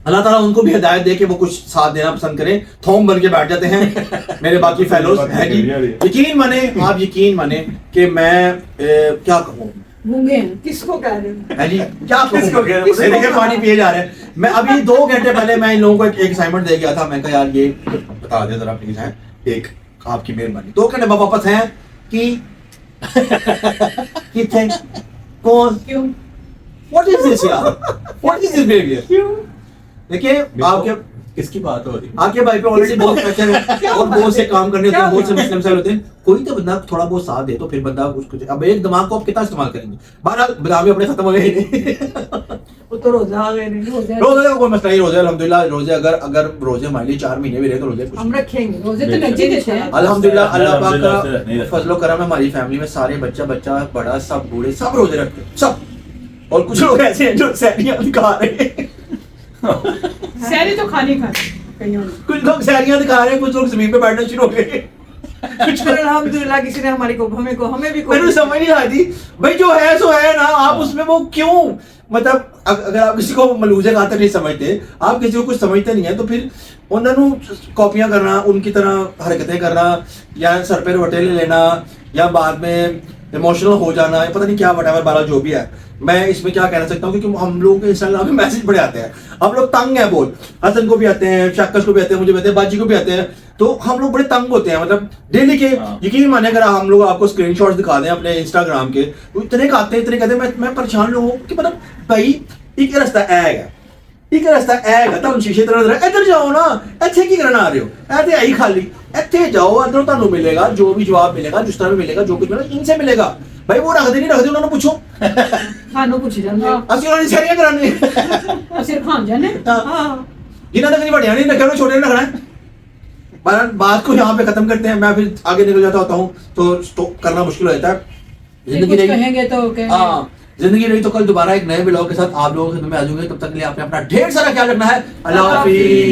S7: अल्लाह ताला उनको भी हिदायत दे कि वो कुछ साथ देना पसंद करें, थोम बन के बैठ जाते हैं मेरे बाकी फेलोज हैं जी। यकीन माने, आप यकीन माने कि मैं क्या कहूँ,
S3: गूंगे हैं।
S2: किसको कह रहे हो?
S7: है जी, क्या
S8: किसको कह रहे हो?
S7: कहूँ, देखिए पानी पिए जा रहे हैं। मैं अभी 2 घंटे पहले मैं इन लोगों को एक असाइनमेंट दे गया था, मैं कहा यार ये बता दे जरा प्लीज, है एक आपकी मेहरबानी। 2 घंटे बाद वापस हैं कि थे कौन,
S2: क्यों?
S7: व्हाट इज दिस यार, व्हाट इज दिस बिहेवियर।
S2: क्यों?
S7: देखिए आपके
S8: किसकी बात हो रही है?
S7: आपके भाई पे ऑलरेडी बहुत प्रेशर है और बहुत से काम करने होते हैं, बहुत से मसले मसाइल होते हैं, कोई तो बंदा थोड़ा बहुत साथ दे तो फिर बंदा कुछ। अब एक दिमाग को आप कितना इस्तेमाल करेंगे, बहरहाल बादाम भी अपने खत्म हो गए
S2: वो तो रोजा आ गए नहीं,
S7: रोजे का कोई मसला नहीं, रोजे अल्हम्दुलिल्लाह, रोजे अगर रोजे हमारे लिए 4 महीने भी रहे तो रोजे कुछ
S2: हम
S7: नहीं।
S2: रखेंगे
S3: रोजे तो नजी देते हैं।
S7: अल्हम्दुलिल्लाह, अल्लाह पाक
S8: अल्हम्दुलिल्लाह से नहीं
S7: का
S8: रखते।
S7: फजलो करम है, हमारी फैमिली में सारे बच्चा बड़ा सब बूढ़े सब रोजे रखते हैं, सब। और कुछ लोग ऐसे हैं जो सैरियां दिखा रहे हैं
S3: सहरी तो खानी कहीं और।
S7: कुछ लोग सैरियां दिखा रहे हैं, कुछ लोग जमीन पे बैठना शुरू हो गए।
S2: शुक्र अल्हम्दुलिल्लाह किसी ने हमारी को हमें भी
S7: मेरे को समझ नहीं आती भाई, जो है सो है ना, आप उसमें वो क्यों, मतलब अगर आप किसी को मलूजे खातर नहीं समझते, आप किसी को कुछ समझते नहीं है, तो फिर उन्होंने कॉपियां करना, उनकी तरह हरकतें करना, या सर पे रवटे ले लेना, या बाद में इमोशनल हो जाना, या पता नहीं क्या वटावर बारा जो भी है। मैं इसमें क्या कहना सकता हूँ, क्योंकि हम लोगों के इंस्टाग्राम में मैसेज बड़े आते हैं, हम लोग तंग हैं बहुत, हसन को भी आते हैं, शाकस को भी आते हैं, मुझे भी आते हैं, बाजी को भी आते हैं, तो हम लोग बड़े तंग होते हैं, मतलब डेली के। यकीन माने अगर हम लोग आपको स्क्रीनशॉट्स दिखा दें अपने इंस्टाग्राम के, तो इतने आते हैं, इतने कहते हैं, मैं परेशान लोगों कि मतलब भाई एक रास्ता है, एक रास्ता है, तुम शीशे तरह इधर जाओ ना, इतने की करना आ रहे हो, ऐसे आई खाली, इतने जाओ, अंदर तुहानू मिलेगा जो भी जवाब मिलेगा, जिस तरह भी मिलेगा, जो कुछ मिलेगा इनसे मिलेगा। भाई वो रखते नहीं रखते, उन्होंने पूछो,
S2: खानों पूछ जाते हैं।
S7: असि उन्होंने सैरियां करानी
S3: सिर खान जाने।
S2: हाँ
S7: जिन्हों तक नहीं बढ़िया नहीं रखे, उन्होंने छोटे नहीं रखना है। बहरहाल बात को यहाँ पे खत्म करते हैं, मैं फिर आगे निकल जाता होता हूँ तो करना मुश्किल हो जाता है। जिंदगी
S3: कुछ
S7: रही,
S3: कहेंगे तो कहेंगे।
S7: हाँ जिंदगी रही तो कल दोबारा एक नए ब्लॉग के साथ आप लोगों के खिदमत में आ जाऊंगे। तब तक के लिए आपने अपना ढेर सारा ख्याल रखना है। अल्लाह हाफिज।